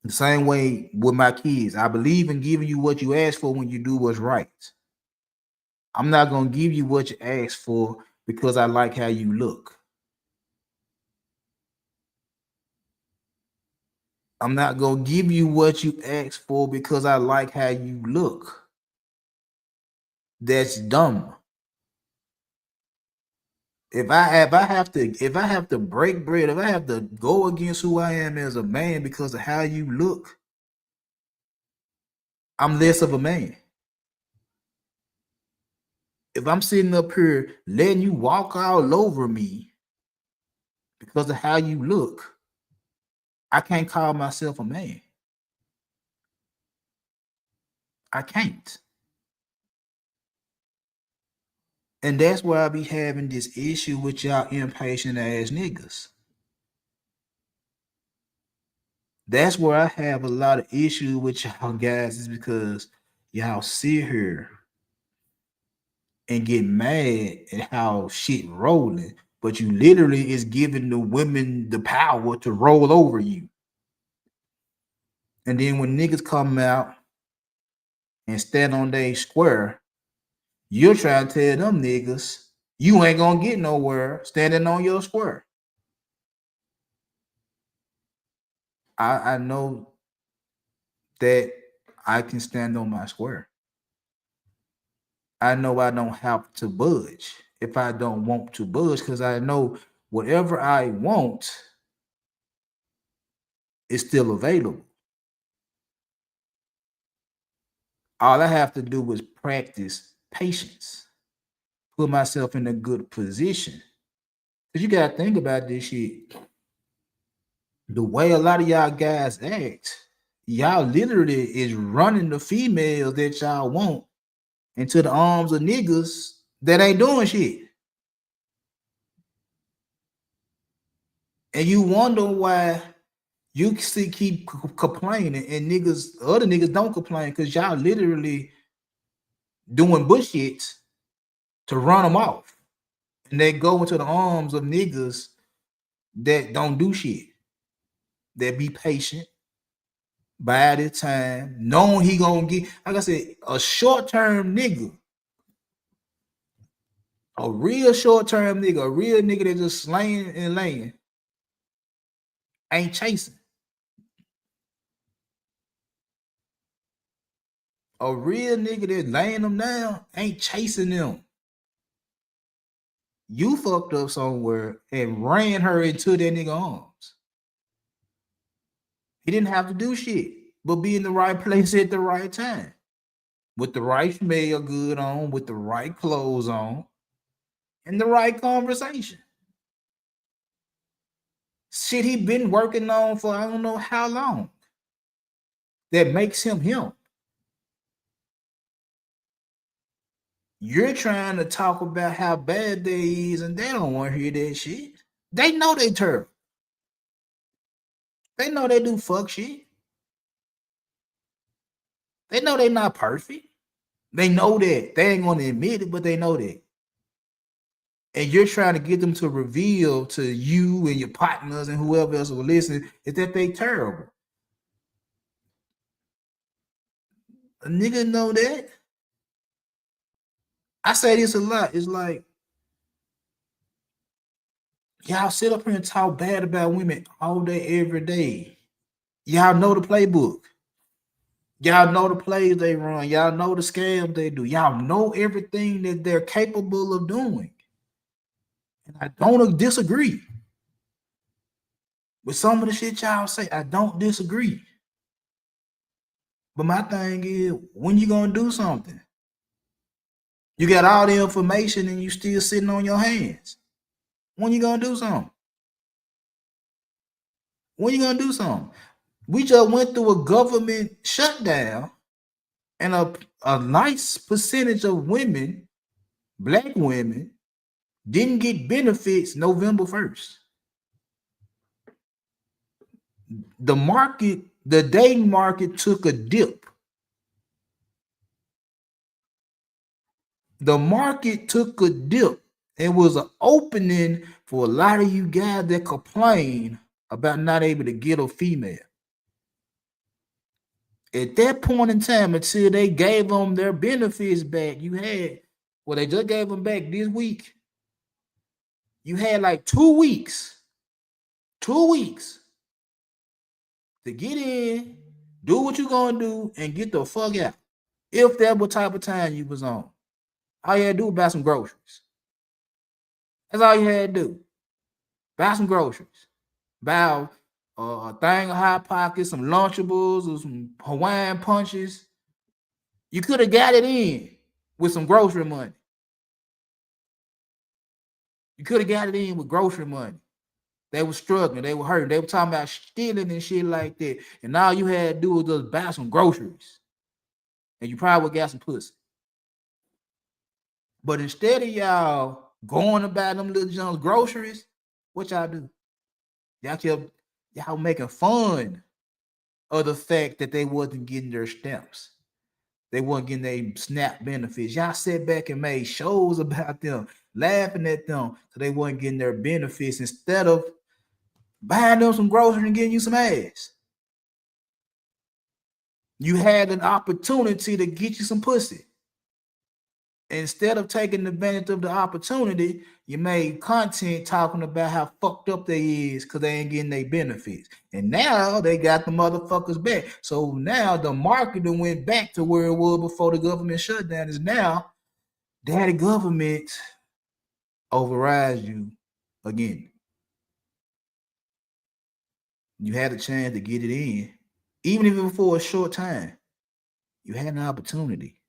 The same way with my kids. I believe in giving you what you ask for when you do what's right. I'm not gonna give you what you ask for because I like how you look. I'm not gonna give you what you ask for because I like how you look. That's dumb. If I have to break bread, if I have to go against who I am as a man because of how you look, I'm less of a man. If I'm sitting up here letting you walk all over me because of how you look, I can't call myself a man. I can't. And that's why I be having this issue with y'all impatient ass niggas. That's where I have a lot of issue with y'all guys, is because y'all sit here and get mad at how shit rolling, but you literally is giving the women the power to roll over you. And then when niggas come out and stand on their square, you're trying to tell them niggas you ain't gonna get nowhere standing on your square. I know that I can stand on my square. I know I don't have to budge if I don't want to budge, because I know whatever I want is still available. All I have to do is practice patience, put myself in a good position. Because you got to think about this shit. The way a lot of y'all guys act y'all literally is running the females that y'all want into the arms of niggas that ain't doing shit. And you wonder why you see keep complaining and other niggas don't complain because y'all literally doing bullshit to run them off. And they go into the arms of niggas that don't do shit. That be patient, bide his time, knowing he gonna get, like I said, a short-term nigga. A real short-term nigga, a real nigga that just slaying and laying, ain't chasing. A real nigga that laying them down ain't chasing them. You fucked up somewhere and ran her into that nigga arms. He didn't have to do shit, but be in the right place at the right time. With the right smell good on, with the right clothes on, and the right conversation. Shit he been working on for I don't know how long. That makes him him. You're trying to talk about how bad they is, and they don't want to hear that shit. They know they terrible. They know they do fuck shit. They know they not perfect. They know that. They ain't going to admit it, but they know that. And you're trying to get them to reveal to you and your partners and whoever else will listen is that they terrible. A nigga know that. I say this a lot. It's like, y'all sit up here and talk bad about women all day, every day. Y'all know the playbook. Y'all know the plays they run. Y'all know the scams they do. Y'all know everything that they're capable of doing. And I don't disagree with some of the shit y'all say. I don't disagree. But my thing is, when you gonna do something? You got all the information and you still sitting on your hands. When you gonna do something? When you gonna do something? We just went through a government shutdown, and a nice percentage of women, black women, didn't get benefits November 1st. The market, the dating market took a dip. The market took a dip. It was an opening for a lot of you guys that complain about not able to get a female. At that point in time, until they gave them their benefits back, they just gave them back this week. You had like 2 weeks to get in, do what you're gonna do, and get the fuck out. If that was type of time you was on. All you had to do was buy some groceries. That's all you had to do. Buy some groceries. Buy a thing of Hot Pockets, some Lunchables, or some Hawaiian Punches. You could have got it in with some grocery money. You could have got it in with grocery money. They were struggling. They were hurting. They were talking about stealing and shit like that. And all you had to do was just buy some groceries. And you probably would got some pussy. But instead of y'all going about them little Jones groceries, what y'all do? Y'all making fun of the fact that they wasn't getting their stamps. They weren't getting their SNAP benefits. Y'all sat back and made shows about them, laughing at them because they weren't getting their benefits instead of buying them some groceries and getting you some ass. You had an opportunity to get you some pussy. Instead of taking advantage of the opportunity, you made content talking about how fucked up they is because they ain't getting their benefits. And now they got the motherfuckers back. So now the market went back to where it was before the government shutdown. Is now daddy government overrides you again. You had a chance to get it in, even if it was for a short time. You had an opportunity.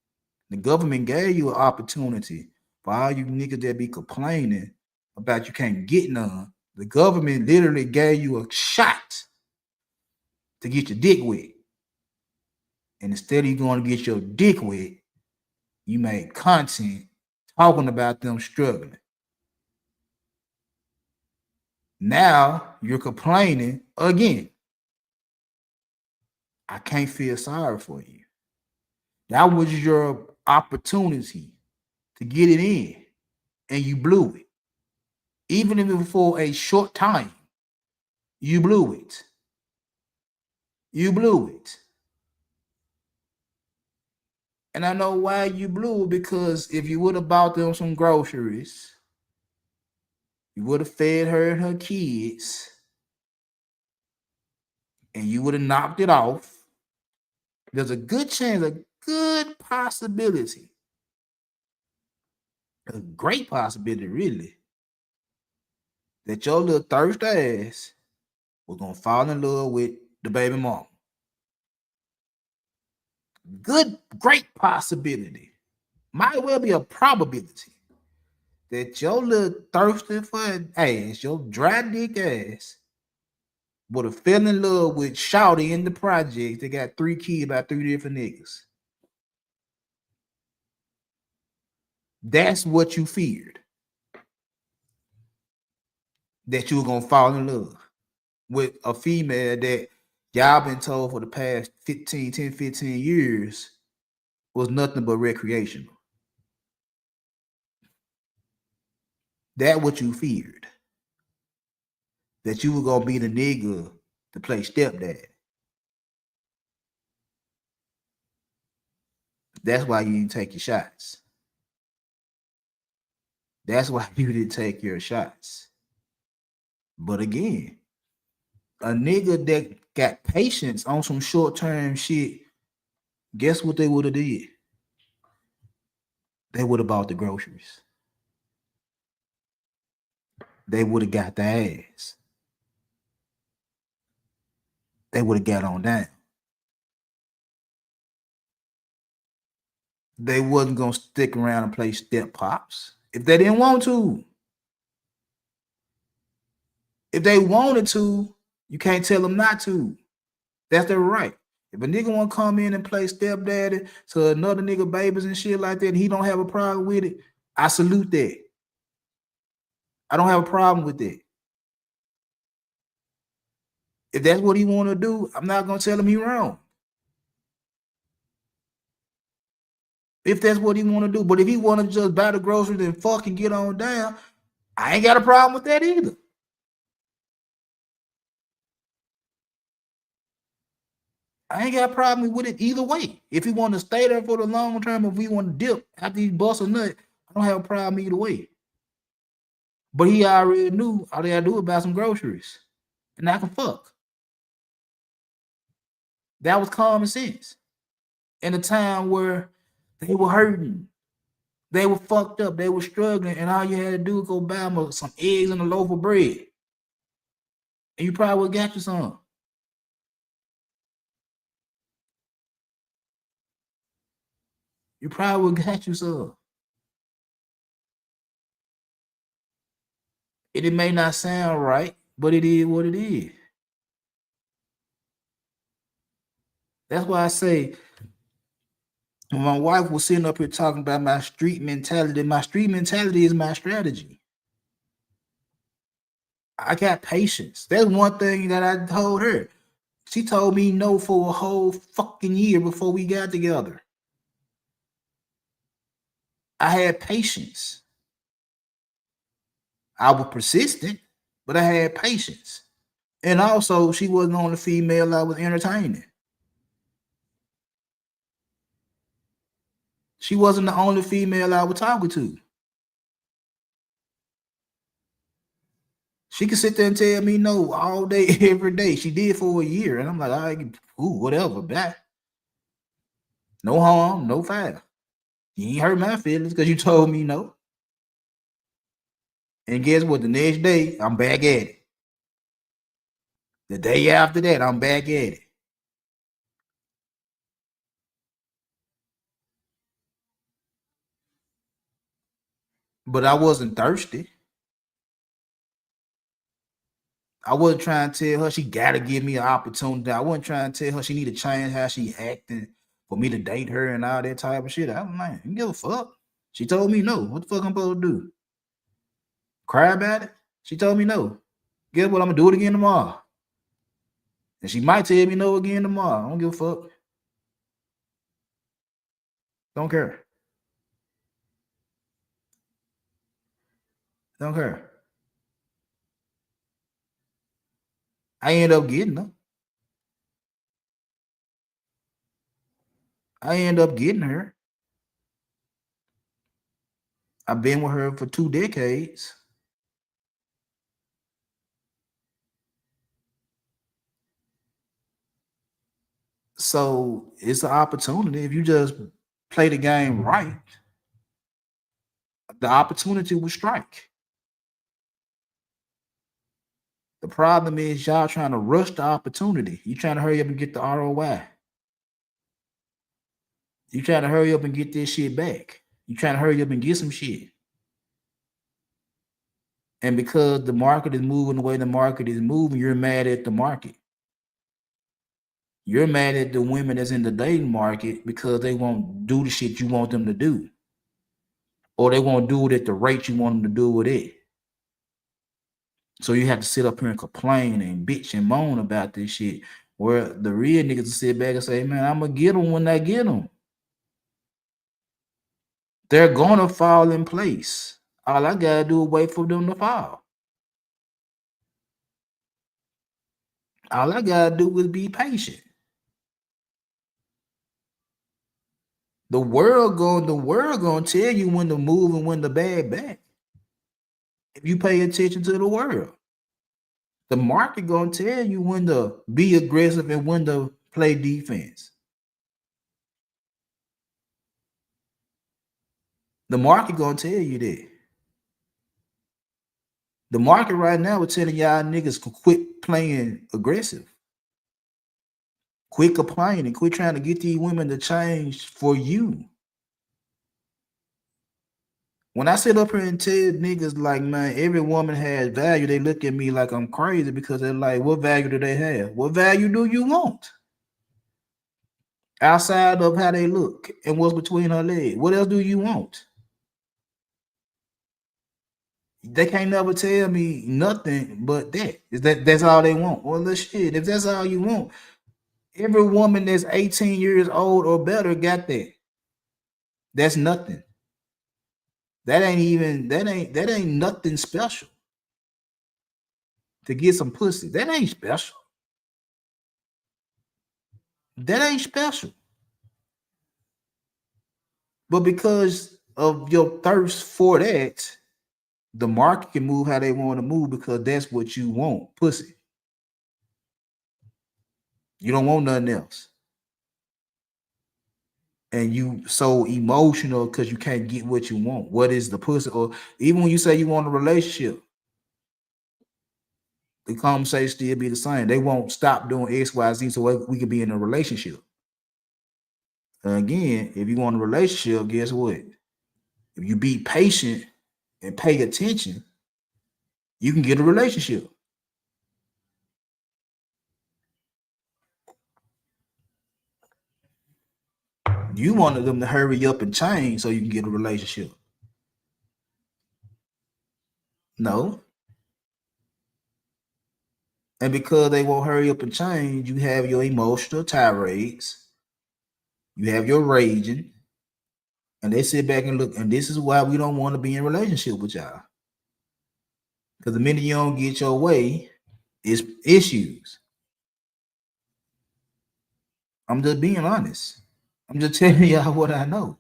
The government gave you an opportunity. For all you niggas that be complaining about you can't get none, the government literally gave you a shot to get your dick wet. And instead of you going to get your dick wet, you made content talking about them struggling. Now you're complaining again. I can't feel sorry for you. That was your opportunity to get it in, and you blew it. Even if it was for a short time, you blew it. You blew it. And I know why you blew it, because if you would have bought them some groceries, you would have fed her and her kids, and you would have knocked it off, there's a good chance, a good possibility, a great possibility, really, that your little thirsty ass was going to fall in love with the baby mama. Good, great possibility. Might well be a probability that your little thirsty for ass, your dry dick ass, would have fell in love with Shawty in the project. They got 3 kids by 3 different niggas. That's what you feared. That you were going to fall in love with a female that y'all been told for the past 10, 15 years was nothing but recreational. That what you feared. That you were going to be the nigga to play stepdad. That's why you didn't take your shots. That's why you didn't take your shots. But again, a nigga that got patience on some short-term shit, guess what they would have did? They would have bought the groceries. They would have got the ass. They would have got on down. They wasn't going to stick around and play step pops if they didn't want to. If they wanted to, you can't tell them not to. That's their right. If a nigga want to come in and play stepdaddy to another nigga babies and shit like that, and he don't have a problem with it, I salute that. I don't have a problem with that. If that's what he want to do, I'm not going to tell him he wrong. If that's what he want to do. But if he want to just buy the groceries and fucking get on down, I ain't got a problem with that either. I ain't got a problem with it either way. If he want to stay there for the long term, if he want to dip after he bust a nut, I don't have a problem either way. But he already knew all they gotta do is buy some groceries. And I can fuck. That was common sense. In a time where they were hurting. They were fucked up. They were struggling. And all you had to do was go buy them some eggs and a loaf of bread. And you probably would have got you some. You probably would have got you some. It may not sound right, but it is what it is. That's why I say, when my wife was sitting up here talking about my street mentality is my strategy. I got patience. That's one thing that I told her. She told me no for a whole fucking year before we got together. I had patience. I was persistent, but I had patience. And also, she wasn't the only female I was entertaining. She wasn't the only female I was talking to. She could sit there and tell me no all day, every day. She did for a year. And I'm like, all right, whatever, bye. No harm, no foul. You ain't hurt my feelings because you told me no. And guess what? The next day, I'm back at it. The day after that, I'm back at it. But I wasn't thirsty. I wasn't trying to tell her she got to give me an opportunity. I wasn't trying to tell her she need to change how she acting for me to date her and all that type of shit. I'm like, you give a fuck. She told me no. What the fuck I'm supposed to do? Cry about it? She told me no. Guess what? I'm gonna do it again tomorrow. And she might tell me no again tomorrow. I don't give a fuck. Don't care. Don't care. I end up getting her. I end up getting her. I've been with her for 2 decades. So it's an opportunity. If you just play the game right, the opportunity will strike. The problem is y'all trying to rush the opportunity. You trying to hurry up and get the ROI. You trying to hurry up and get this shit back. You trying to hurry up and get some shit. And because the market is moving the way the market is moving, you're mad at the market. You're mad at the women that's in the dating market because they won't do the shit you want them to do. Or they won't do it at the rate you want them to do it. So you have to sit up here and complain and bitch and moan about this shit. Where the real niggas sit back and say, man, I'm going to get them when I get them. They're going to fall in place. All I got to do is wait for them to fall. All I got to do is be patient. The world going to tell you when to move and when to bag back. If you pay attention to the world. The market going to tell you when to be aggressive and when to play defense. The market going to tell you that. The market right now is telling y'all niggas to quit playing aggressive. Quit complaining. Quit trying to get these women to change for you. When I sit up here and tell niggas like, man, every woman has value, they look at me like I'm crazy because they're like, what value do they have? What value do you want? Outside of how they look and what's between her legs. What else do you want? They can't never tell me nothing but that. That's all they want. Well, the shit, if that's all you want, every woman that's 18 years old or better got that. That's nothing. That ain't nothing special. To get some pussy. That ain't special. That ain't special. But because of your thirst for that, the market can move how they want to move because that's what you want, pussy. You don't want nothing else. And you so emotional because you can't get what you want. What is the pussy? Or even when you say you want a relationship, the conversation still be the same. They won't stop doing X, Y, Z so we can be in a relationship. Again, if you want a relationship, guess what? If you be patient and pay attention, you can get a relationship. You wanted them to hurry up and change so you can get a relationship. No. And because they won't hurry up and change, you have your emotional tirades. You have your raging. And they sit back and look. And this is why we don't want to be in a relationship with y'all. Because the minute you don't get your way, it's issues. I'm just being honest. I'm just telling y'all what I know.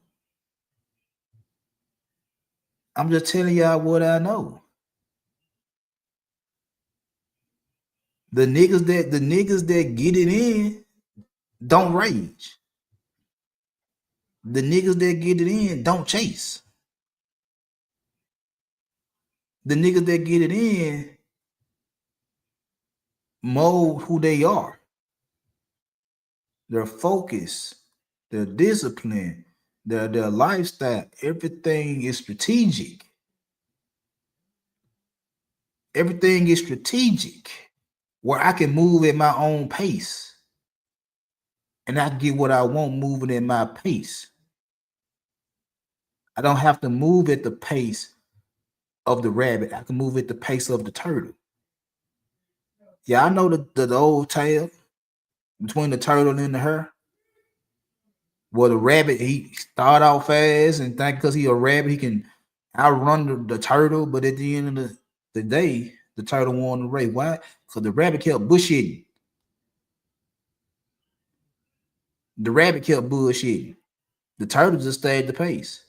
I'm just telling y'all what I know. The niggas that get it in don't rage. The niggas that get it in don't chase. The niggas that get it in mold who they are. Their focus, their discipline, their lifestyle, everything is strategic. Everything is strategic where I can move at my own pace. and I get what I want moving in my pace. I don't have to move at the pace of the rabbit. I can move at the pace of the turtle. Yeah, I know the old tale between the turtle and the hare. Well, the rabbit, he start out fast and think because he a rabbit, he can outrun the turtle. But at the end of the day, the turtle won the race. Why? Because the rabbit kept bullshitting. The rabbit kept bullshitting. The turtle just stayed the pace.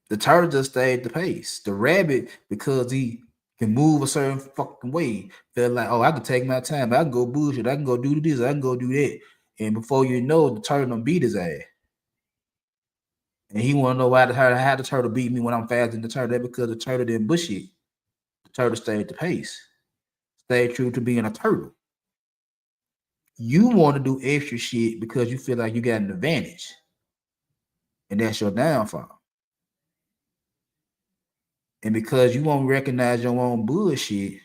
The turtle just stayed the pace. The rabbit, because he can move a certain fucking way, felt like, oh, I can take my time. I can go bullshit. I can go do this. I can go do that. And before you know, the turtle done beat his ass. And he want to know how the turtle beat me when I'm faster than the turtle. That's because the turtle didn't bullshit. The turtle stayed the pace. Stayed true to being a turtle. You want to do extra shit because you feel like you got an advantage. And that's your downfall. And because you won't recognize your own bullshit,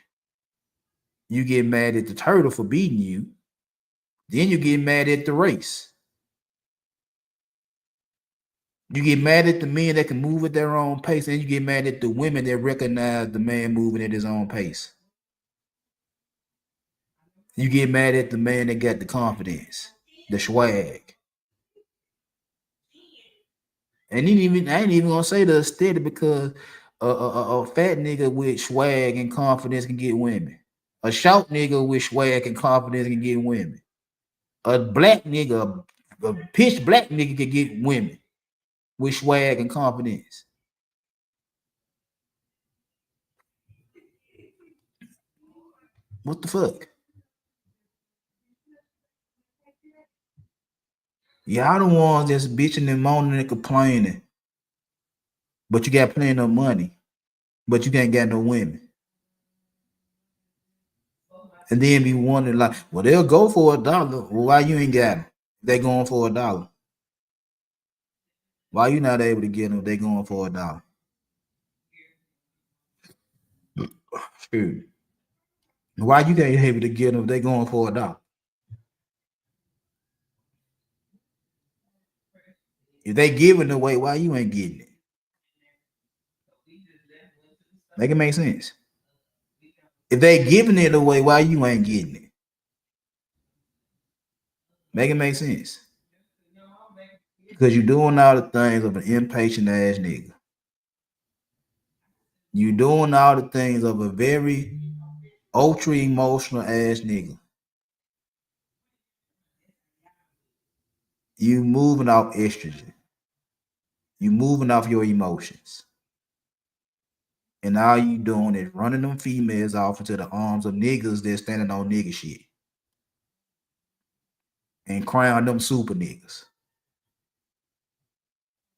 you get mad at the turtle for beating you. Then you get mad at the race. You get mad at the men that can move at their own pace, and you get mad at the women that recognize the man moving at his own pace. You get mad at the man that got the confidence, the swag. And I ain't even gonna say the aesthetic because a fat nigga with swag and confidence can get women. A short nigga with swag and confidence can get women. A black nigga, a pitch black nigga can get women with swag and confidence. What the fuck? Y'all the ones that's bitching and moaning and complaining, but you got plenty of money, but you can't get no women. And then be wondering like, well, they'll go for $1. Well, why you ain't got them? They going for $1. Why you not able to get them? They going for $1. Shoot. Why you ain't able to get them? They going for $1. If they giving it away, why you ain't getting it? Make it make sense. If they giving it away, why you ain't getting it? Make it make sense. Because you're doing all the things of an impatient ass nigga. You're doing all the things of a very ultra emotional ass nigga. You moving off estrogen. You moving off your emotions. And all you doing is running them females off into the arms of niggas that's standing on nigga shit. And crown them super niggas.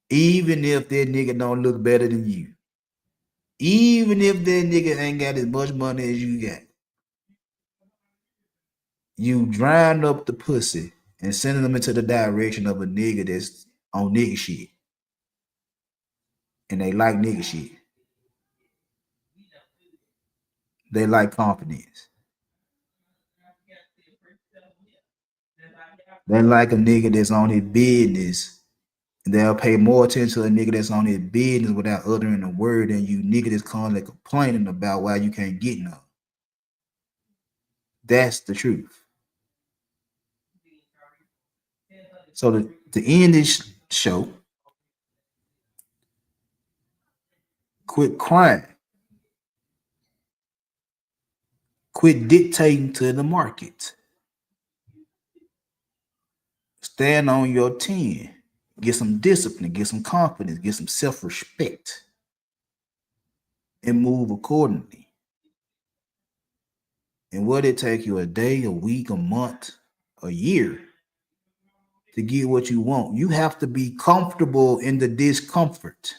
Even if that nigga don't look better than you. Even if that nigga ain't got as much money as you got. You drying up the pussy and sending them into the direction of a nigga that's on nigga shit. And they like nigga shit. They like confidence. They like a nigga that's on his business. They'll pay more attention to a nigga that's on his business without uttering a word than you nigga that's constantly complaining about why you can't get none. That's the truth. So to end this show, quit crying. Quit dictating to the market. Stand on your 10. Get some discipline, get some confidence, get some self-respect, and move accordingly. And what it take you a day, a week, a month, a year to get what you want? You have to be comfortable in the discomfort.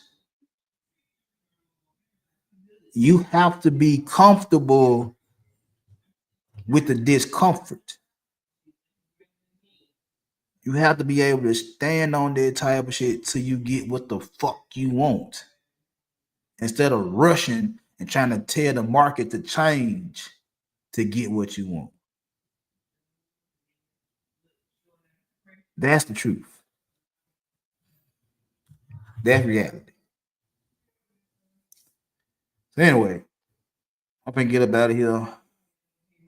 You have to be comfortable with the discomfort. You have to be able to stand on that type of shit till you get what the fuck you want. Instead of rushing and trying to tell the market to change to get what you want. That's the truth. That's reality. So anyway, I'm gonna get up out of here.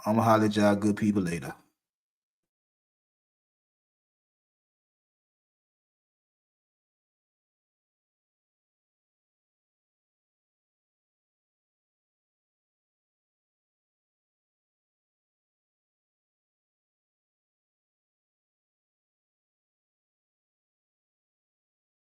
I'm gonna holler at y'all good people later.